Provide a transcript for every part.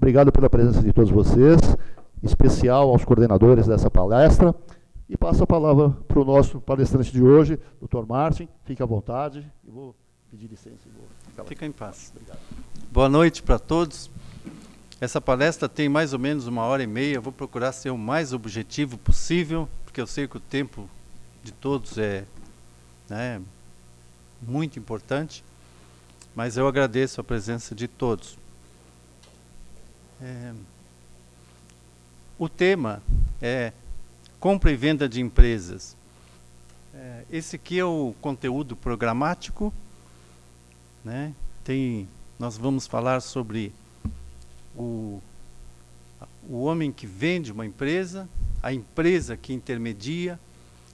Obrigado pela presença de todos vocês, em especial aos coordenadores dessa palestra. E passo a palavra para o nosso palestrante de hoje, Dr. Martin. Fique à vontade. Eu vou pedir licença. Fica em paz. Obrigado. Boa noite para todos. Essa palestra tem mais ou menos 1h30. Eu vou procurar ser o mais objetivo possível, porque eu sei que o tempo de todos é muito importante, mas eu agradeço a presença de todos. O tema é compra e venda de empresas. Esse aqui é o conteúdo programático, né? Nós vamos falar sobre o homem que vende uma empresa, a empresa que intermedia,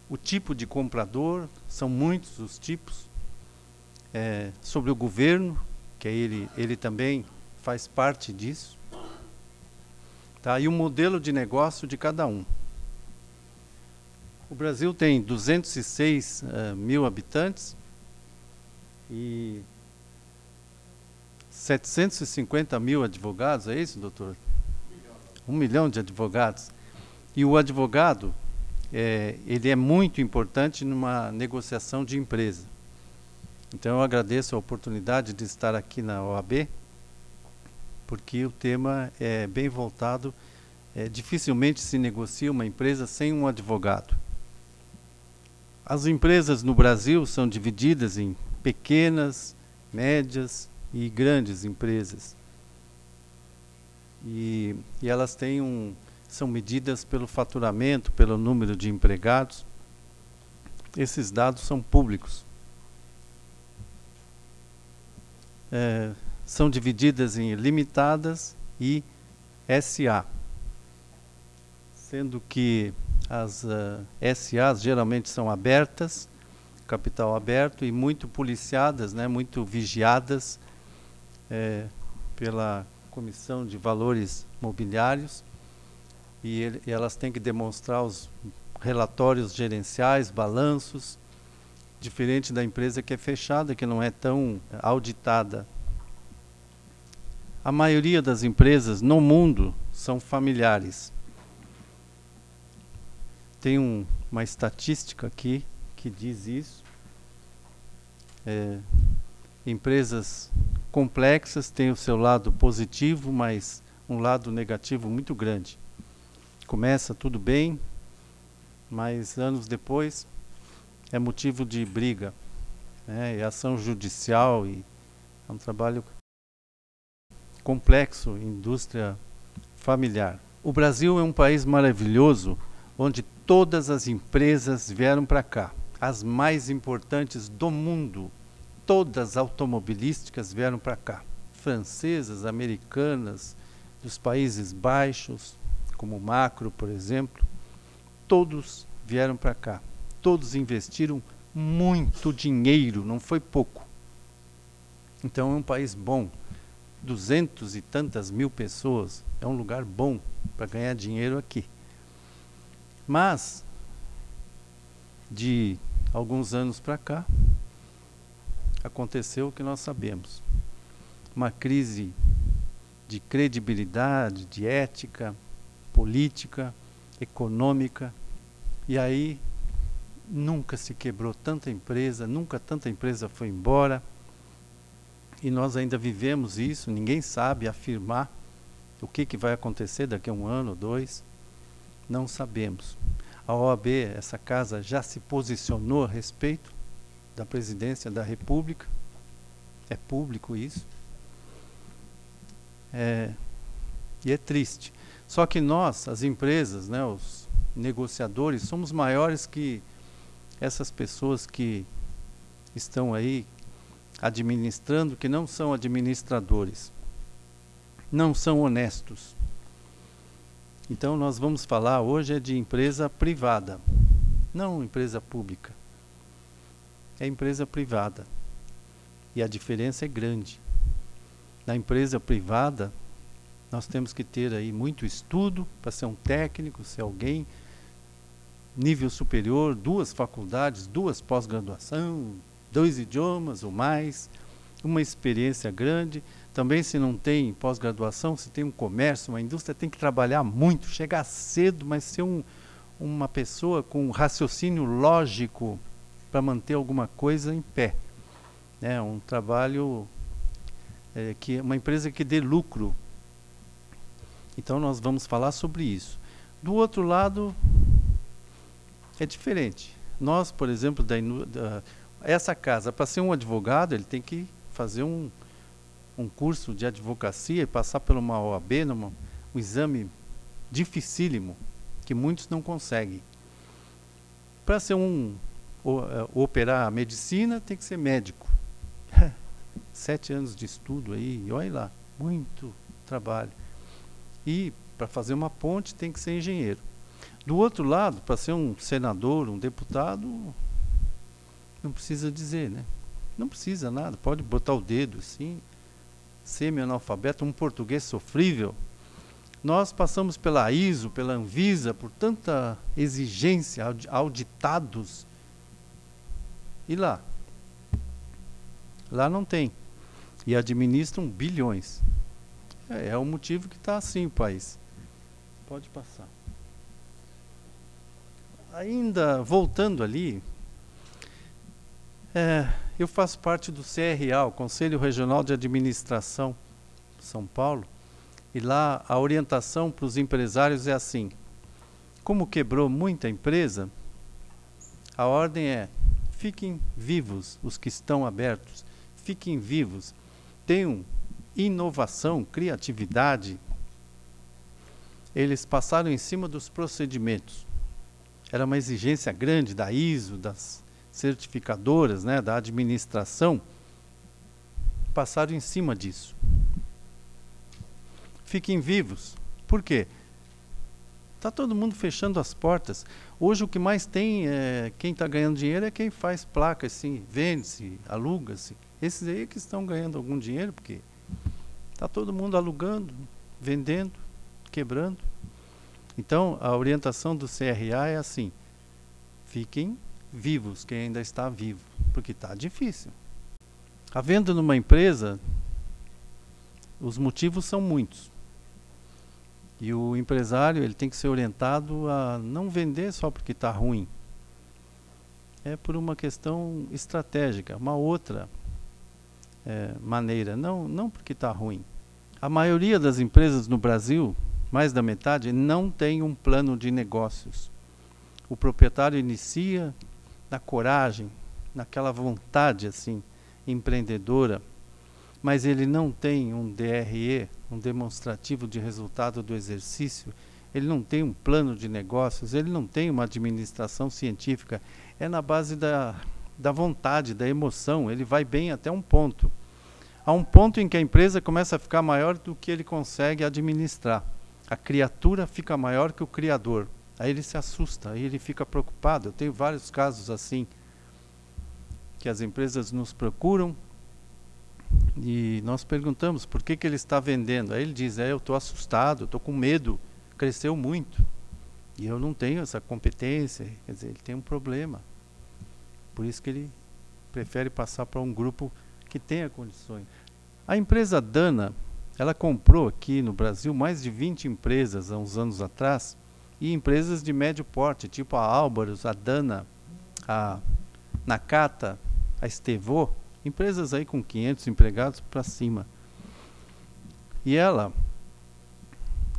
o tipo de comprador, são muitos os tipos, sobre o governo, que ele também faz parte disso, tá? E o modelo de negócio de cada um. O Brasil tem 206 mil habitantes e 750 mil advogados, é isso, doutor? 1 milhão de advogados. E o advogado, ele é muito importante numa negociação de empresa. Então eu agradeço a oportunidade de estar aqui na OAB, porque o tema é bem voltado, dificilmente se negocia uma empresa sem um advogado. As empresas no Brasil são divididas em pequenas, médias e grandes empresas. E elas são medidas pelo faturamento, pelo número de empregados. Esses dados são públicos. São divididas em limitadas e SA, sendo que as SAs geralmente são abertas, capital aberto, e muito policiadas, muito vigiadas pela Comissão de Valores Mobiliários, e elas têm que demonstrar os relatórios gerenciais, balanços, diferente da empresa que é fechada, que não é tão auditada. A maioria das empresas no mundo são familiares. Tem uma estatística aqui que diz isso. Empresas complexas têm o seu lado positivo, mas um lado negativo muito grande. Começa tudo bem, mas anos depois é motivo de briga, e ação judicial, e é um trabalho complexo, indústria familiar. O Brasil é um país maravilhoso, onde todas as empresas vieram para cá, as mais importantes do mundo, todas automobilísticas vieram para cá, francesas, americanas, dos Países Baixos, como Macro, por exemplo, todos vieram para cá, todos investiram muito dinheiro, não foi pouco. Então é um país bom, 200 e tantas mil pessoas, é um lugar bom para ganhar dinheiro aqui. Mas, de alguns anos para cá, aconteceu o que nós sabemos. Uma crise de credibilidade, de ética, política, econômica, e aí nunca se quebrou tanta empresa, nunca tanta empresa foi embora, e nós ainda vivemos isso, ninguém sabe afirmar o que vai acontecer daqui a 1 ano ou 2, não sabemos. A OAB, essa casa, já se posicionou a respeito da presidência da República, é público isso, e é triste. Só que nós, as empresas, os negociadores, somos maiores que essas pessoas que estão aí administrando, que não são administradores, não são honestos. Então nós vamos falar hoje de empresa privada, não empresa pública. É empresa privada. E a diferença é grande. Na empresa privada, nós temos que ter aí muito estudo para ser um técnico, ser alguém nível superior, 2 faculdades, 2 pós-graduação, 2 idiomas ou mais, uma experiência grande. Também, se não tem pós-graduação, se tem um comércio, uma indústria, tem que trabalhar muito, chegar cedo, mas ser uma pessoa com raciocínio lógico para manter alguma coisa em pé. Um trabalho, uma empresa que dê lucro. Então, nós vamos falar sobre isso. Do outro lado, é diferente. Nós, por exemplo, essa casa, para ser um advogado, ele tem que fazer um curso de advocacia e passar por uma OAB, um exame dificílimo, que muitos não conseguem. Para ser operar a medicina, tem que ser médico. 7 anos de estudo aí, olha lá, muito trabalho. E para fazer uma ponte tem que ser engenheiro. Do outro lado, para ser um senador, um deputado, não precisa dizer, né? Não precisa nada, pode botar o dedo assim, semi-analfabeto, um português sofrível. Nós passamos pela ISO, pela Anvisa, por tanta exigência, auditados. E lá? Lá não tem. E administram bilhões. É o motivo que está assim o país. Pode passar. Ainda voltando ali, eu faço parte do CRA, o Conselho Regional de Administração de São Paulo, e lá a orientação para os empresários é assim: como quebrou muita empresa, a ordem é: fiquem vivos os que estão abertos, fiquem vivos, tenham inovação, criatividade. Eles passaram em cima dos procedimentos. Era uma exigência grande da ISO, das certificadoras, né, da administração. Passaram em cima disso. Fiquem vivos. Por quê? Está todo mundo fechando as portas. Hoje o que mais tem, quem está ganhando dinheiro é quem faz placas, assim, vende-se, aluga-se. Esses aí que estão ganhando algum dinheiro, porque está todo mundo alugando, vendendo, quebrando. Então, a orientação do CRA é assim: fiquem vivos, quem ainda está vivo, porque está difícil. A venda numa empresa, os motivos são muitos. E o empresário, ele tem que ser orientado a não vender só porque está ruim. É por uma questão estratégica, uma outra maneira, não porque está ruim. A maioria das empresas no Brasil, mais da metade, não tem um plano de negócios. O proprietário inicia na coragem, naquela vontade assim, empreendedora, mas ele não tem um DRE, um demonstrativo de resultado do exercício, ele não tem um plano de negócios, ele não tem uma administração científica, é na base da vontade, da emoção, ele vai bem até um ponto. Há um ponto em que a empresa começa a ficar maior do que ele consegue administrar. A criatura fica maior que o criador. Aí ele se assusta, aí ele fica preocupado. Eu tenho vários casos assim, que as empresas nos procuram e nós perguntamos por que ele está vendendo. Aí ele diz: eu estou assustado, estou com medo, cresceu muito e eu não tenho essa competência. Quer dizer, ele tem um problema. Por isso que ele prefere passar para um grupo que tenha condições. A empresa Dana, ela comprou aqui no Brasil mais de 20 empresas há uns anos atrás, e empresas de médio porte, tipo a Álvaros, a Dana, a Nakata, a Estevô, empresas aí com 500 empregados para cima. E ela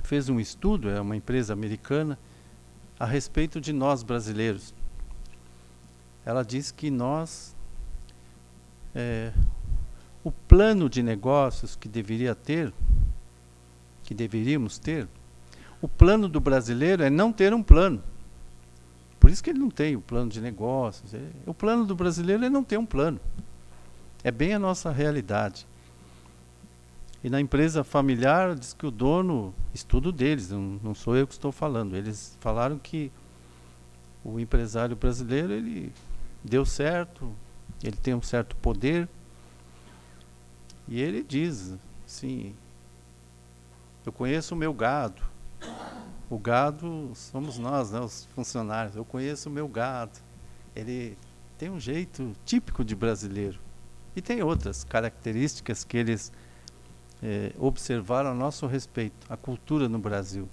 fez um estudo, é uma empresa americana, a respeito de nós brasileiros. Ela diz que nós, o plano de negócios que deveríamos ter, o plano do brasileiro é não ter um plano. Por isso que ele não tem o plano de negócios. O plano do brasileiro é não ter um plano. É bem a nossa realidade. E na empresa familiar, diz que o dono, estudo deles, não sou eu que estou falando, eles falaram que o empresário brasileiro, ele deu certo, ele tem um certo poder, e ele diz assim: eu conheço o meu gado. O gado somos nós, né, os funcionários. Eu conheço o meu gado. Ele tem um jeito típico de brasileiro. E tem outras características que eles observaram a nosso respeito, a cultura no Brasil.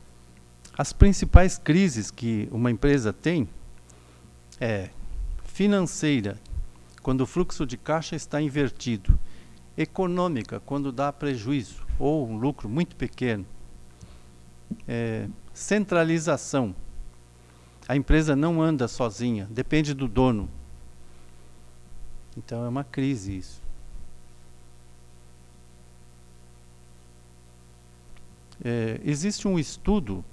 As principais crises que uma empresa tem é financeira, quando o fluxo de caixa está invertido; econômica, quando dá prejuízo ou um lucro muito pequeno; centralização, a empresa não anda sozinha, depende do dono. Então é uma crise isso. Existe um estudo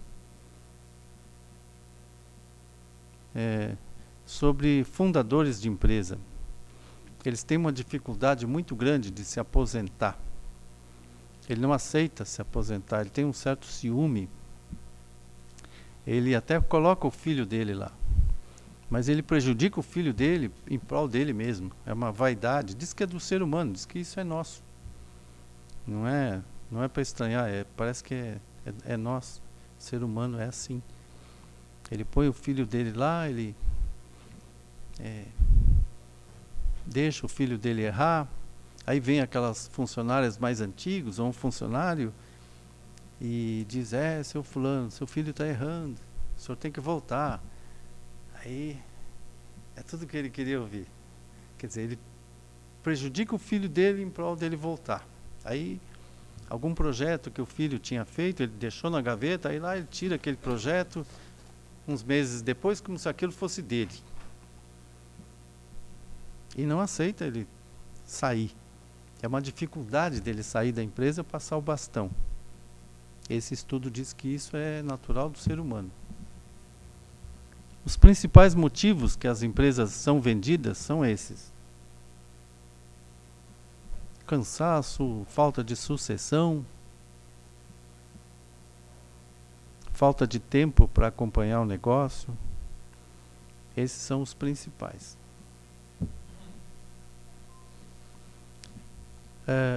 sobre fundadores de empresa. Eles têm uma dificuldade muito grande de se aposentar. Ele não aceita se aposentar, ele tem um certo ciúme. Ele até coloca o filho dele lá, mas ele prejudica o filho dele em prol dele mesmo. É uma vaidade. Diz que é do ser humano, diz que isso é nosso. Não é para estranhar, parece que é nosso. O ser humano é assim. Ele põe o filho dele lá, ele deixa o filho dele errar. Aí vem aquelas funcionárias mais antigos, ou um funcionário, e diz: seu fulano, seu filho está errando, o senhor tem que voltar. Aí é tudo que ele queria ouvir. Quer dizer, ele prejudica o filho dele em prol dele voltar. Aí algum projeto que o filho tinha feito, ele deixou na gaveta, aí lá ele tira aquele projeto, uns meses depois, como se aquilo fosse dele. E não aceita ele sair. É uma dificuldade dele sair da empresa e passar o bastão. Esse estudo diz que isso é natural do ser humano. Os principais motivos que as empresas são vendidas são esses: cansaço, falta de sucessão, falta de tempo para acompanhar o negócio. Esses são os principais.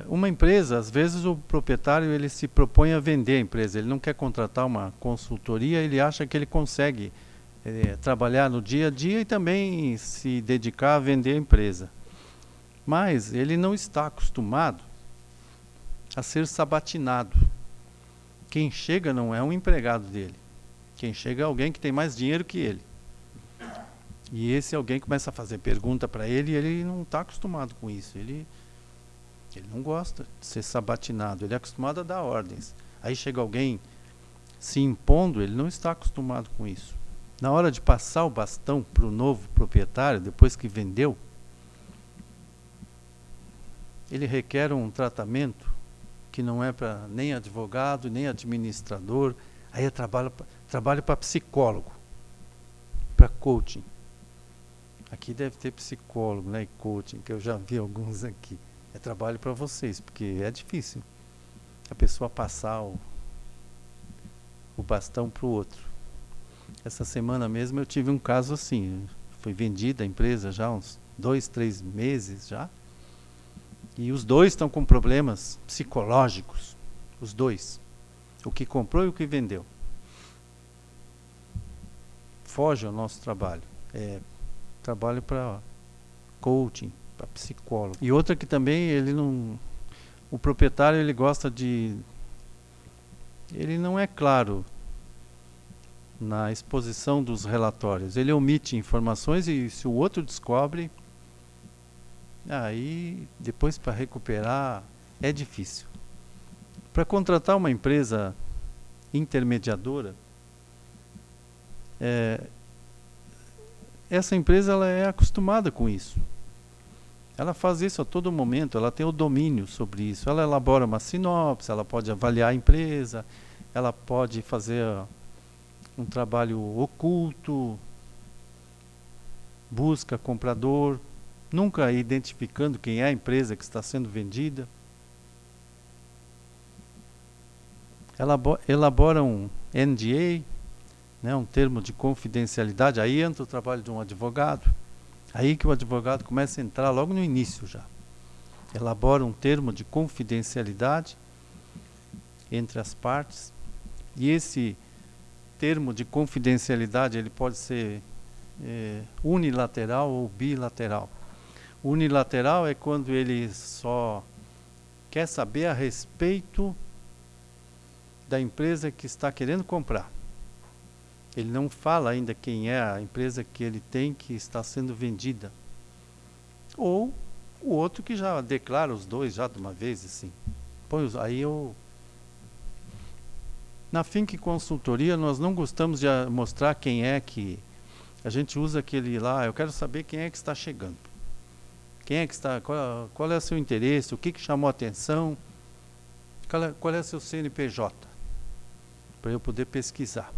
Uma empresa, às vezes o proprietário ele se propõe a vender a empresa, ele não quer contratar uma consultoria, ele acha que ele consegue trabalhar no dia a dia e também se dedicar a vender a empresa. Mas ele não está acostumado a ser sabatinado. Quem chega não é um empregado dele, quem chega é alguém que tem mais dinheiro que ele. E esse alguém começa a fazer pergunta para ele e ele não está acostumado com isso. Ele não gosta de ser sabatinado, ele é acostumado a dar ordens. Aí chega alguém se impondo, ele não está acostumado com isso. Na hora de passar o bastão para o novo proprietário, depois que vendeu, ele requer um tratamento que não é para nem advogado, nem administrador. Aí é trabalho para psicólogo, para coaching. Aqui deve ter psicólogo, né, e coaching, que eu já vi alguns aqui. É trabalho para vocês, porque é difícil a pessoa passar o bastão para o outro. Essa semana mesmo eu tive um caso assim. Foi vendida a empresa já há uns 2, 3 meses já. E os dois estão com problemas psicológicos. Os dois. O que comprou e o que vendeu. Foge ao nosso trabalho. É trabalho para coaching, para psicólogo. E outra que também ele não... O proprietário ele gosta de... Ele não é claro na exposição dos relatórios. Ele omite informações e se o outro descobre, aí depois para recuperar é difícil. Para contratar uma empresa intermediadora, essa empresa ela é acostumada com isso. Ela faz isso a todo momento, ela tem o domínio sobre isso. Ela elabora uma sinopse, ela pode avaliar a empresa, ela pode fazer um trabalho oculto, busca comprador, nunca identificando quem é a empresa que está sendo vendida. Elabora um NDA, né, um termo de confidencialidade. Aí entra o trabalho de um advogado. Aí que o advogado começa a entrar logo no início já. Elabora um termo de confidencialidade entre as partes. E esse termo de confidencialidade ele pode ser unilateral ou bilateral. Unilateral é quando ele só quer saber a respeito da empresa que está querendo comprar. Ele não fala ainda quem é a empresa que ele tem que está sendo vendida. Ou o outro que já declara os dois já de uma vez, assim. Pois aí na Think Consultoria nós não gostamos de mostrar quem é que... A gente usa aquele lá, eu quero saber quem é que está chegando. Quem é que está... Qual é o seu interesse? O que chamou a atenção? Qual é o seu CNPJ? Para eu poder pesquisar.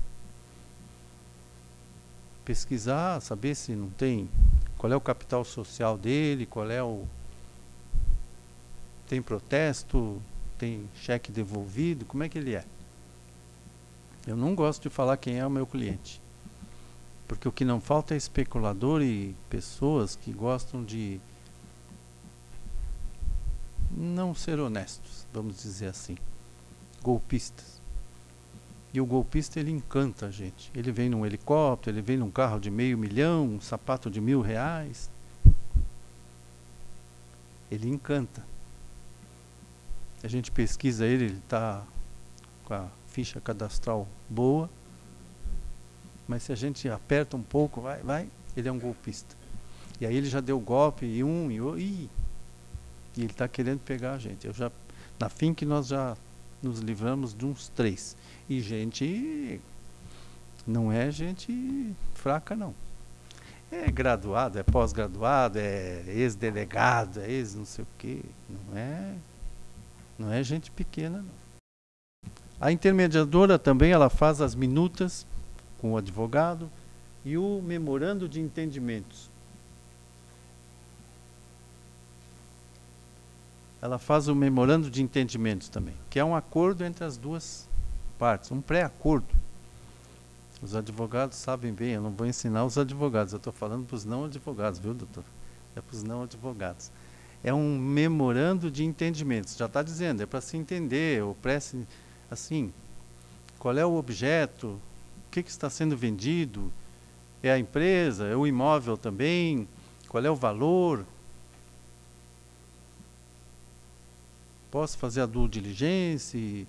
Pesquisar, saber se não tem... Qual é o capital social dele? Qual é o... Tem protesto? Tem cheque devolvido? Como é que ele é? Eu não gosto de falar quem é o meu cliente. Porque o que não falta é especulador e pessoas que gostam de não ser honestos, vamos dizer assim. Golpistas. E o golpista, ele encanta a gente. Ele vem num helicóptero, ele vem num carro de $500 mil, um sapato de R$1.000. Ele encanta. A gente pesquisa ele está com a ficha cadastral boa, mas se a gente aperta um pouco, ele é um golpista. E aí ele já deu golpe e ele está querendo pegar a gente. Na Think nós já nos livramos de uns 3. E gente, não é gente fraca não. É graduado, é pós-graduado, é ex-delegado, é ex-não sei o quê. Não é gente pequena não. A intermediadora também ela faz as minutas com o advogado e o memorando de entendimentos. Ela faz o memorando de entendimentos também, que é um acordo entre as duas partes, um pré-acordo. Os advogados sabem bem, eu não vou ensinar os advogados, eu estou falando para os não advogados, viu, doutor? É para os não advogados. É um memorando de entendimentos, já está dizendo, é para se entender, ou prece, assim, qual é o objeto, o que está sendo vendido, é a empresa, é o imóvel também, qual é o valor, posso fazer a due diligence,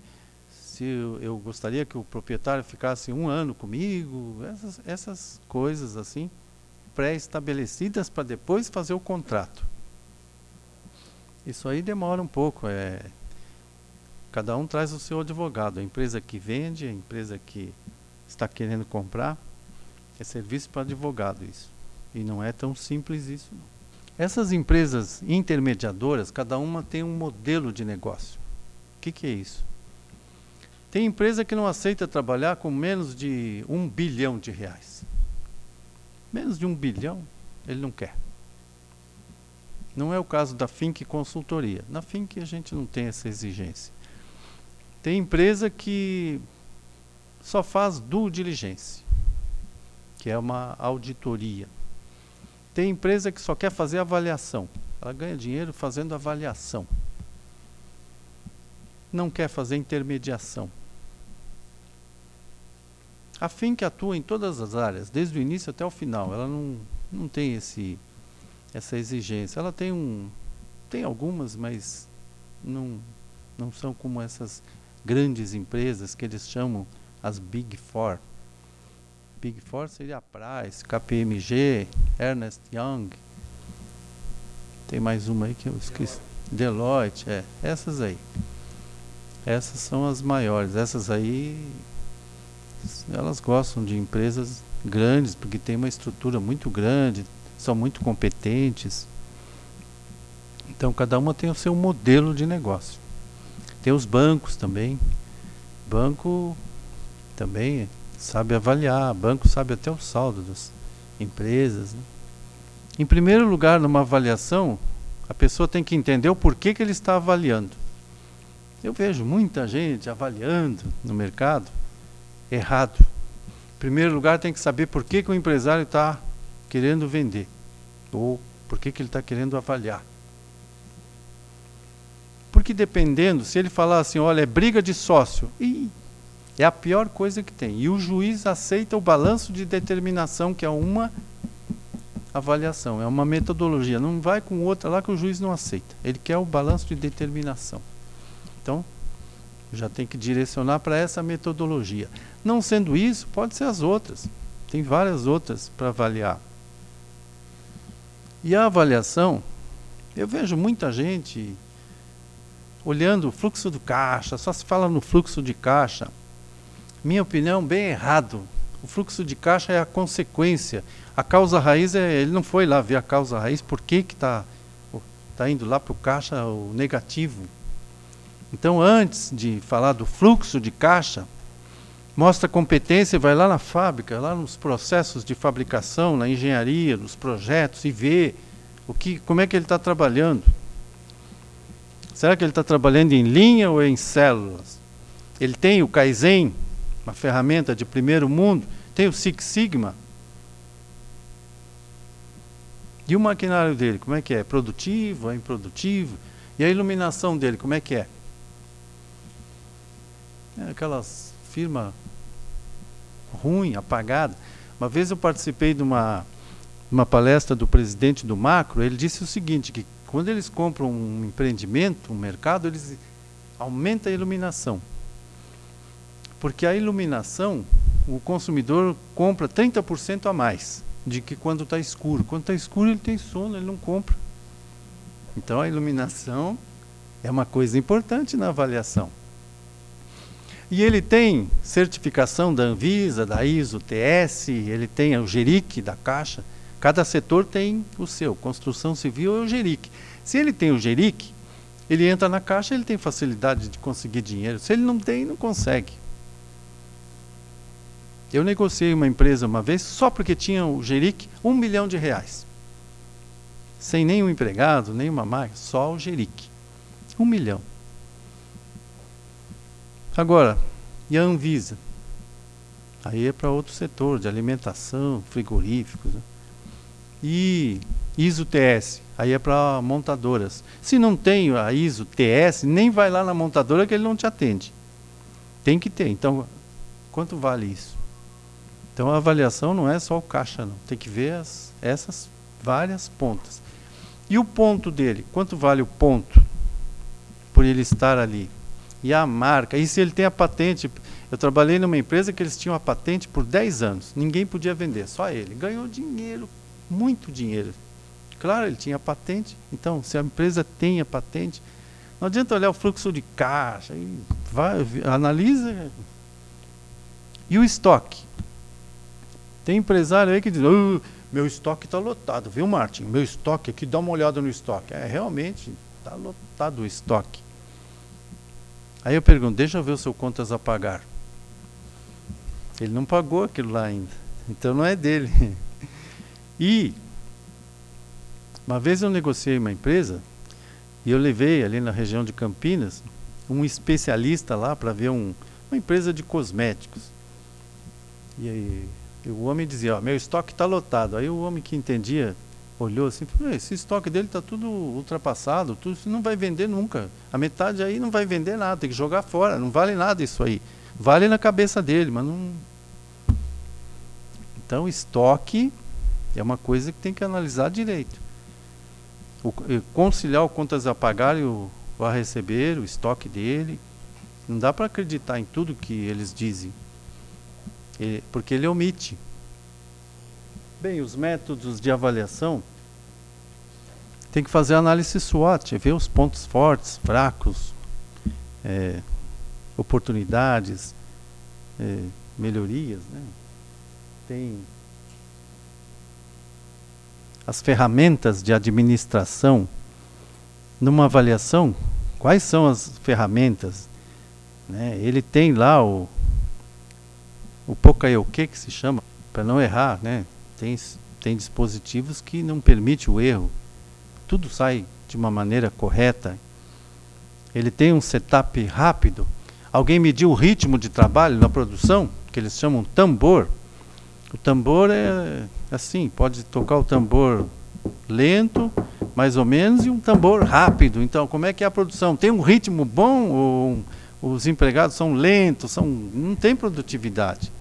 se eu gostaria que o proprietário ficasse 1 ano comigo, essas coisas assim, pré-estabelecidas para depois fazer o contrato. Isso aí demora um pouco, cada um traz o seu advogado, a empresa que vende, a empresa que está querendo comprar, é serviço para advogado isso. E não é tão simples isso não. Essas empresas intermediadoras, cada uma tem um modelo de negócio. O que é isso? Tem empresa que não aceita trabalhar com menos de R$1 bilhão. Menos de 1 bilhão, ele não quer. Não é o caso da Think Consultoria. Na Think a gente não tem essa exigência. Tem empresa que só faz due diligence, que é uma auditoria. Tem empresa que só quer fazer avaliação. Ela ganha dinheiro fazendo avaliação. Não quer fazer intermediação. A Think atua em todas as áreas, desde o início até o final. Ela não tem essa exigência. Ela tem algumas, mas não são como essas grandes empresas que eles chamam as Big Four. Big Four seria a Price, KPMG, Ernst Young. Tem mais uma aí que eu esqueci. Deloitte, essas aí. Essas são as maiores. Essas aí, elas gostam de empresas grandes, porque tem uma estrutura muito grande, são muito competentes. Então, cada uma tem o seu modelo de negócio. Tem os bancos também. Banco também sabe avaliar, banco sabe até o saldo das empresas, né? Em primeiro lugar, numa avaliação, a pessoa tem que entender o porquê que ele está avaliando. Eu vejo muita gente avaliando no mercado errado. Em primeiro lugar, tem que saber por que o empresário está querendo vender, ou por que ele está querendo avaliar. Porque dependendo, se ele falar assim, olha, é briga de sócio, é a pior coisa que tem. E o juiz aceita o balanço de determinação, que é uma avaliação, é uma metodologia, não vai com outra lá que o juiz não aceita. Ele quer o balanço de determinação. Então, já tem que direcionar para essa metodologia. Não sendo isso, pode ser as outras. Tem várias outras para avaliar. E a avaliação, eu vejo muita gente olhando o fluxo do caixa, só se fala no fluxo de caixa. Minha opinião, bem errado. O fluxo de caixa é a consequência. A causa raiz, ele não foi lá ver a causa raiz, por que está indo lá para o caixa o negativo. Então, antes de falar do fluxo de caixa, mostra competência, vai lá na fábrica, lá nos processos de fabricação, na engenharia, nos projetos, e vê como é que ele está trabalhando. Será que ele está trabalhando em linha ou em células? Ele tem o Kaizen, uma ferramenta de primeiro mundo, tem o Six Sigma. E o maquinário dele, como é que é? Produtivo, é improdutivo? E a iluminação dele, como é que é? É aquelas firma ruim, apagada. Uma vez eu participei de uma palestra do presidente do Macro, ele disse o seguinte, que quando eles compram um empreendimento, um mercado, eles aumentam a iluminação. Porque a iluminação, o consumidor compra 30% a mais de que quando está escuro. Quando está escuro ele tem sono, ele não compra. Então a iluminação é uma coisa importante na avaliação. E ele tem certificação da Anvisa, da ISO, TS, ele tem o GERIC da Caixa. Cada setor tem o seu, construção civil é o GERIC. Se ele tem o GERIC, ele entra na Caixa, ele tem facilidade de conseguir dinheiro. Se ele não tem, não consegue. Eu negociei uma empresa uma vez, só porque tinha o GERIC, R$1 milhão. Sem nenhum empregado, nenhuma máquina, só o GERIC. 1 milhão. Agora, e a Anvisa? Aí é para outro setor, de alimentação, frigoríficos, né? E ISO TS, aí é para montadoras. Se não tem a ISO TS, nem vai lá na montadora que ele não te atende. Tem que ter. Então, quanto vale isso? Então a avaliação não é só o caixa, não. Tem que ver essas várias pontas. E o ponto dele? Quanto vale o ponto por ele estar ali? E a marca? E se ele tem a patente? Eu trabalhei numa empresa que eles tinham a patente por 10 anos. Ninguém podia vender, só ele. Ganhou dinheiro, muito dinheiro. Claro, ele tinha patente. Então, se a empresa tem a patente, não adianta olhar o fluxo de caixa. Analisa. E o estoque? Tem empresário aí que diz, meu estoque está lotado, viu, Martin? Meu estoque aqui, dá uma olhada no estoque. Realmente, está lotado o estoque. Aí eu pergunto, deixa eu ver o seu contas a pagar. Ele não pagou aquilo lá ainda, então não é dele. E, uma vez eu negociei uma empresa, e eu levei ali na região de Campinas, um especialista lá para ver uma empresa de cosméticos. E aí, o homem dizia, meu estoque está lotado. Aí o homem que entendia olhou assim, falou, esse estoque dele está tudo ultrapassado, tudo, não vai vender nunca. A metade aí não vai vender nada, tem que jogar fora, não vale nada isso aí. Vale na cabeça dele, mas não... Então, estoque é uma coisa que tem que analisar direito. Conciliar o contas a pagar e o a receber, o estoque dele. Não dá para acreditar em tudo que eles dizem. Porque ele omite. Bem, os métodos de avaliação tem que fazer análise SWOT, ver os pontos fortes, fracos, oportunidades, melhorias, né? Tem as ferramentas de administração. Numa avaliação, quais são as ferramentas, né? Ele tem lá o Pokayoke, que se chama, para não errar, né? Tem dispositivos que não permitem o erro. Tudo sai de uma maneira correta. Ele tem um setup rápido. Alguém mediu o ritmo de trabalho na produção, que eles chamam tambor. O tambor é assim, pode tocar o tambor lento, mais ou menos, e um tambor rápido. Então, como é que é a produção? Tem um ritmo bom ou os empregados são lentos, não tem produtividade?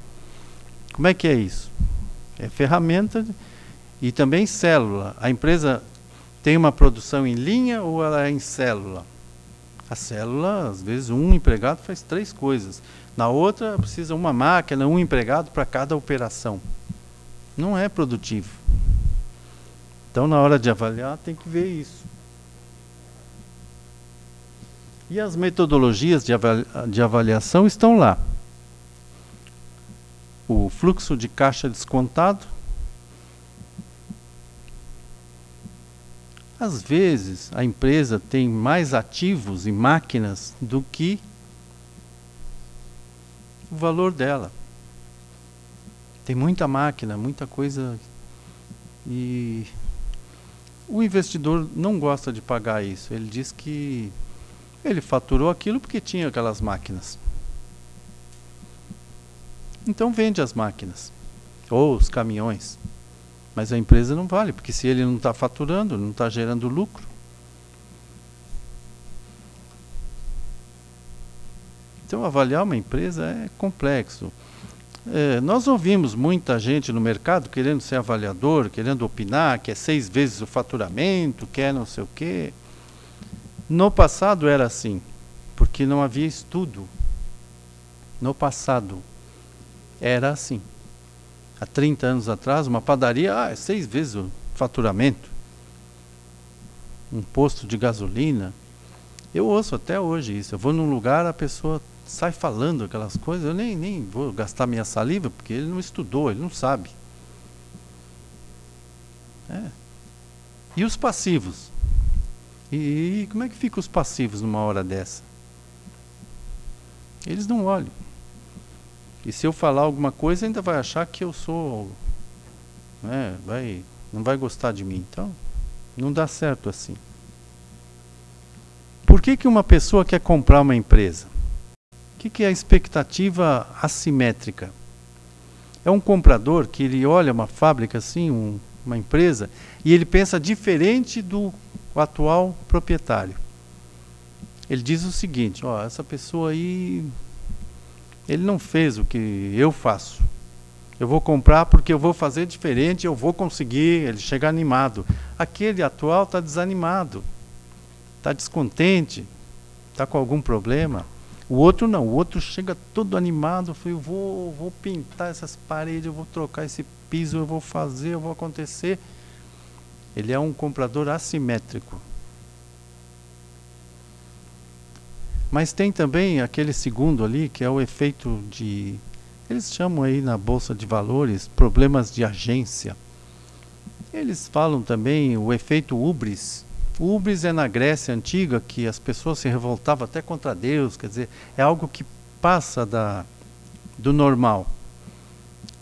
Como é que é isso? É ferramenta. E também célula. A empresa tem uma produção em linha ou ela é em célula? A célula, às vezes, um empregado faz 3 coisas. Na outra, precisa uma máquina, um empregado para cada operação. Não é produtivo. Então, na hora de avaliar, tem que ver isso. E as metodologias de avaliação estão lá. O fluxo de caixa descontado. Às vezes, a empresa tem mais ativos e máquinas do que o valor dela. Tem muita máquina, muita coisa. E o investidor não gosta de pagar isso. Ele diz que ele faturou aquilo porque tinha aquelas máquinas. Então vende as máquinas. Ou os caminhões. Mas a empresa não vale, porque se ele não está faturando, não está gerando lucro. Então, avaliar uma empresa é complexo. Nós ouvimos muita gente no mercado querendo ser avaliador, querendo opinar, que é 6 vezes o faturamento, quer não sei o quê. No passado era assim, porque não havia estudo. No passado era assim. Há 30 anos atrás, uma padaria, é 6 vezes o faturamento. Um posto de gasolina. Eu ouço até hoje isso. Eu vou num lugar, a pessoa sai falando aquelas coisas, eu nem vou gastar minha saliva, porque ele não estudou, ele não sabe. E os passivos? E como é que ficam os passivos numa hora dessa? Eles não olham. E se eu falar alguma coisa, ainda vai achar que eu sou... não vai gostar de mim. Então, não dá certo assim. Por que uma pessoa quer comprar uma empresa? O que é a expectativa assimétrica? É um comprador que ele olha uma fábrica assim, uma empresa, e ele pensa diferente do atual proprietário. Ele diz o seguinte, essa pessoa aí... Ele não fez o que eu faço. Eu vou comprar porque eu vou fazer diferente, eu vou conseguir. Ele chega animado. Aquele atual está desanimado, está descontente, está com algum problema. O outro não, o outro chega todo animado. Eu vou pintar essas paredes, eu vou trocar esse piso, eu vou fazer, eu vou acontecer. Ele é um comprador assimétrico. Mas tem também aquele segundo ali, que é o efeito de... Eles chamam aí na Bolsa de Valores, problemas de agência. Eles falam também o efeito hubris. O hubris é na Grécia Antiga, que as pessoas se revoltavam até contra Deus, quer dizer, é algo que passa do normal.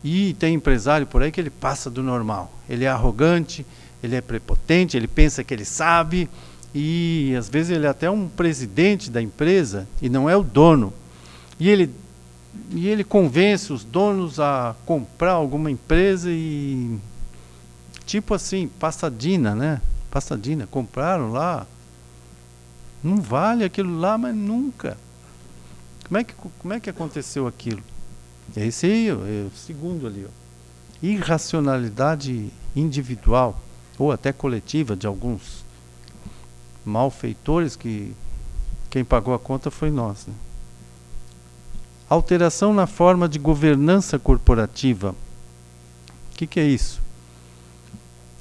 E tem empresário por aí que ele passa do normal. Ele é arrogante, ele é prepotente, ele pensa que ele sabe... E às vezes ele é até um presidente da empresa e não é o dono. E ele convence os donos a comprar alguma empresa e... Tipo assim, Passadina, né? Passadina, compraram lá. Não vale aquilo lá, mas nunca. Como é que aconteceu aquilo? Esse aí, é o segundo ali. Irracionalidade individual ou até coletiva de alguns malfeitores, que quem pagou a conta foi nós, né? Alteração na forma de governança corporativa. O que é isso?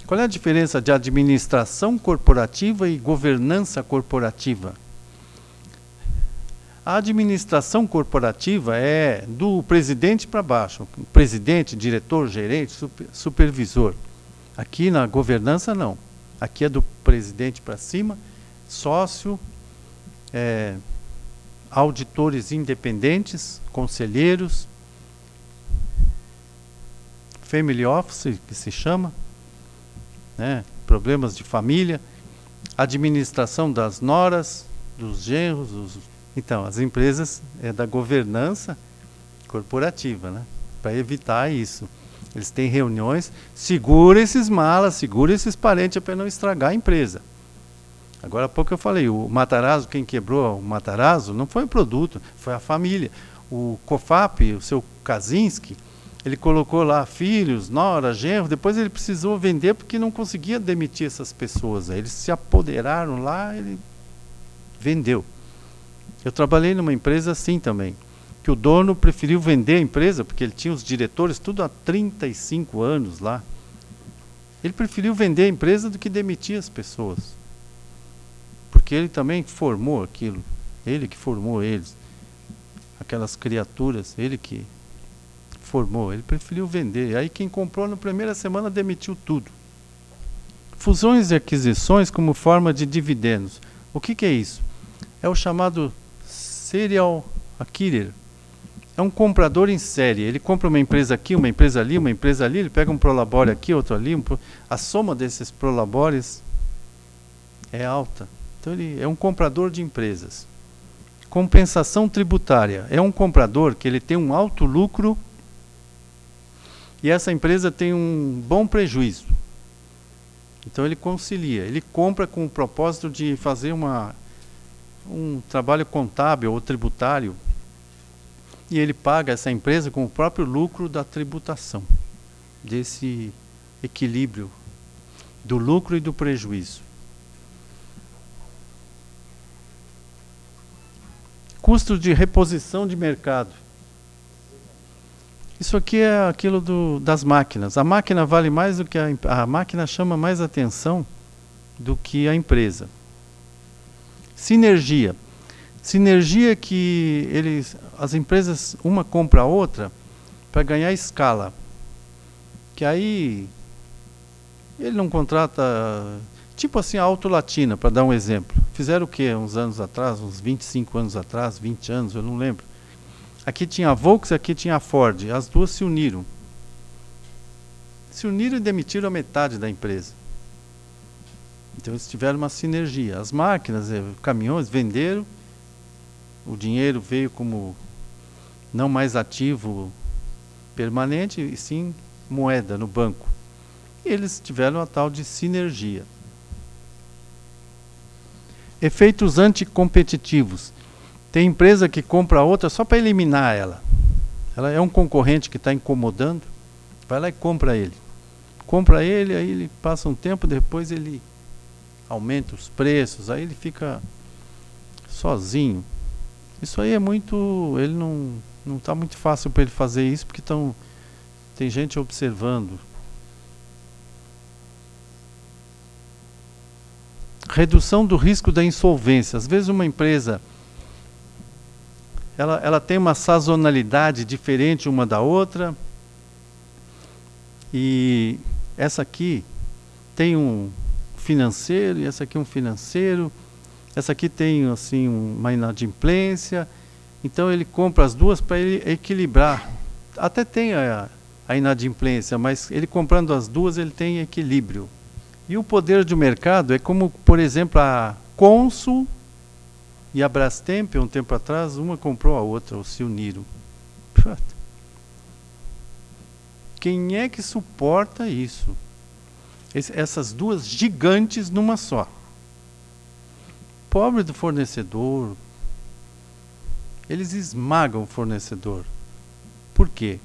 Qual é a diferença de administração corporativa e governança corporativa? A administração corporativa é do presidente para baixo. Presidente, diretor, gerente, supervisor. Aqui na governança não. Aqui é do presidente para cima, sócio, auditores independentes, conselheiros, family office, que se chama, né? Problemas de família, administração das noras, dos genros. Então, as empresas é da governança corporativa, né? Para evitar isso. Eles têm reuniões, segura esses malas, segura esses parentes para não estragar a empresa. Agora há pouco eu falei, o Matarazzo, quem quebrou o Matarazzo não foi o produto, foi a família. O COFAP, o seu Kaczynski, Ele colocou lá filhos, nora, genro, depois ele precisou vender porque não conseguia demitir essas pessoas. Eles se apoderaram lá, ele vendeu. Eu trabalhei numa empresa assim também, que o dono preferiu vender a empresa, porque ele tinha os diretores tudo há 35 anos lá. Ele preferiu vender a empresa do que demitir as pessoas. Porque ele também formou aquilo. Ele que formou eles. Aquelas criaturas, ele que formou. Ele preferiu vender. Aí quem comprou na primeira semana demitiu tudo. Fusões e aquisições como forma de dividendos. O que é isso? É o chamado serial acquirer. É um comprador em série. Ele compra uma empresa aqui, uma empresa ali, uma empresa ali, ele pega um prolabore aqui, outro ali. A soma desses prolabores é alta. Então ele é um comprador de empresas. Compensação tributária. É um comprador que ele tem um alto lucro e essa empresa tem um bom prejuízo. Então ele concilia. Ele compra com o propósito de fazer um trabalho contábil ou tributário. E ele paga essa empresa com o próprio lucro da tributação, desse equilíbrio do lucro e do prejuízo. Custos de reposição de mercado. Isso aqui é aquilo das máquinas. A máquina vale mais do que a máquina chama mais atenção do que a empresa. Sinergia. Sinergia que as empresas, uma compra a outra para ganhar escala. Que aí ele não contrata, tipo assim, a Auto Latina, para dar um exemplo. Fizeram o quê? Uns anos atrás, uns 25 anos atrás, 20 anos, eu não lembro. Aqui tinha a Volkswagen, aqui tinha a Ford. As duas se uniram. Se uniram e demitiram a metade da empresa. Então eles tiveram uma sinergia. As máquinas, caminhões, venderam. O dinheiro veio como não mais ativo permanente, e sim moeda no banco. E eles tiveram a tal de sinergia. Efeitos anticompetitivos. Tem empresa que compra a outra só para eliminar ela. Ela é um concorrente que está incomodando, vai lá e compra ele. Compra ele, aí ele passa um tempo, depois ele aumenta os preços, aí ele fica sozinho. Isso aí é muito... Ele não está muito fácil para ele fazer isso, porque tem gente observando. Redução do risco da insolvência. Às vezes uma empresa ela tem uma sazonalidade diferente uma da outra, e essa aqui tem um financeiro, e essa aqui um financeiro, essa aqui tem assim uma inadimplência, então ele compra as duas para ele equilibrar. Até tem a inadimplência, mas ele comprando as duas ele tem equilíbrio. E o poder de mercado é como, por exemplo, a Consul e a Brastemp, um tempo atrás, uma comprou a outra, ou se uniram. Quem é que suporta isso? Essas duas gigantes numa só. Pobre do fornecedor. Eles esmagam o fornecedor. Por quê?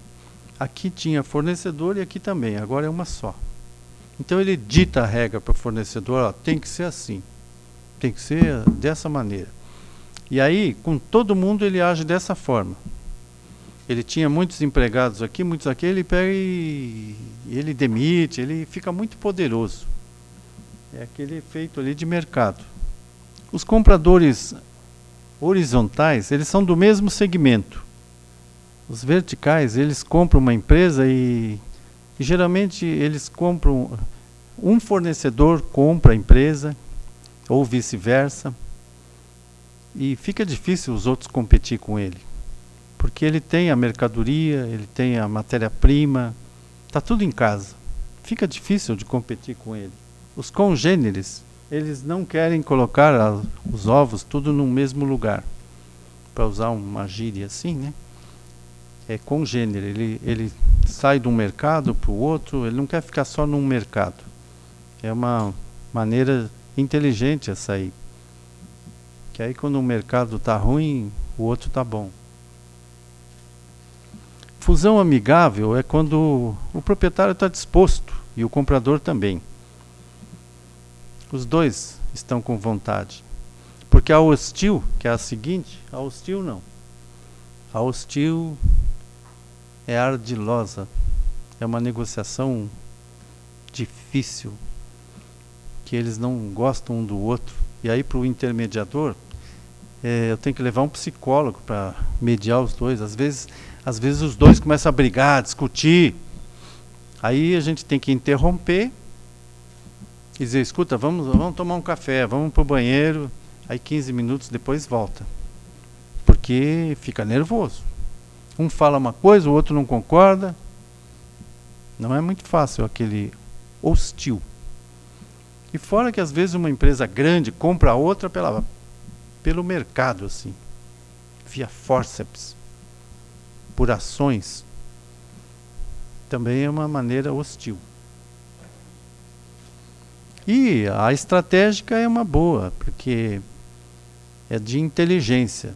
Aqui tinha fornecedor e aqui também, agora é uma só. Então ele dita a regra para o fornecedor, ó, tem que ser assim, tem que ser dessa maneira. E aí, com todo mundo ele age dessa forma. Ele tinha muitos empregados aqui, muitos aqui, ele pega e ele demite, ele fica muito poderoso. É aquele efeito ali de mercado. Os compradores horizontais, eles são do mesmo segmento. Os verticais, eles compram uma empresa e geralmente eles compram, um fornecedor compra a empresa, ou vice-versa, e fica difícil os outros competir com ele, porque ele tem a mercadoria, ele tem a matéria-prima, está tudo em casa, fica difícil de competir com ele. Os congêneres, eles não querem colocar os ovos tudo no mesmo lugar, para usar uma gíria assim, né? É congênere, ele sai de um mercado para o outro, ele não quer ficar só num mercado. É uma maneira inteligente essa aí. Que aí quando o mercado está ruim, o outro está bom. fusão amigável é quando o proprietário está disposto e o comprador também. Os dois estão com vontade. Porque a hostil, que é a seguinte, a hostil não. A hostil é ardilosa. É uma negociação difícil, que eles não gostam um do outro. E aí, para o intermediador, eu tenho que levar um psicólogo para mediar os dois. Às vezes os dois começam a brigar, a discutir. Aí a gente tem que interromper e dizer, escuta, vamos tomar um café, vamos para o banheiro. Aí 15 minutos depois volta. Porque fica nervoso. Um fala uma coisa, o outro não concorda. Não é muito fácil aquele hostil. E fora que às vezes uma empresa grande compra a outra pelo mercado, assim, via fórceps, por ações, também é uma maneira hostil. E a estratégica é uma boa, porque é de inteligência.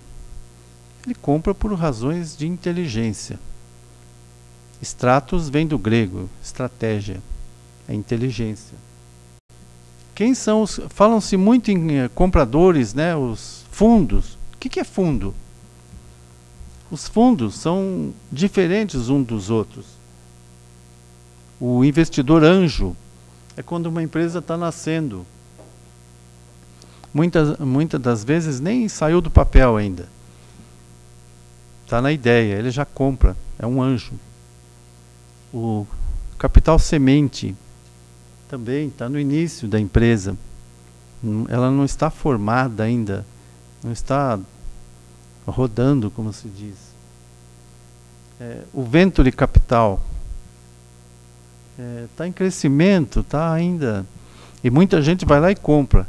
Ele compra por razões de inteligência. Stratos vem do grego, estratégia, é inteligência. Quem são os... Falam-se muito em compradores, né, os fundos. O que é fundo? Os fundos são diferentes uns dos outros. O investidor anjo é quando uma empresa está nascendo. Muitas das vezes nem saiu do papel ainda. Está na ideia, ele já compra, é um anjo. O capital semente também está no início da empresa. Ela não está formada ainda, não está rodando, como se diz. O venture capital está em crescimento, está ainda. E muita gente vai lá e compra.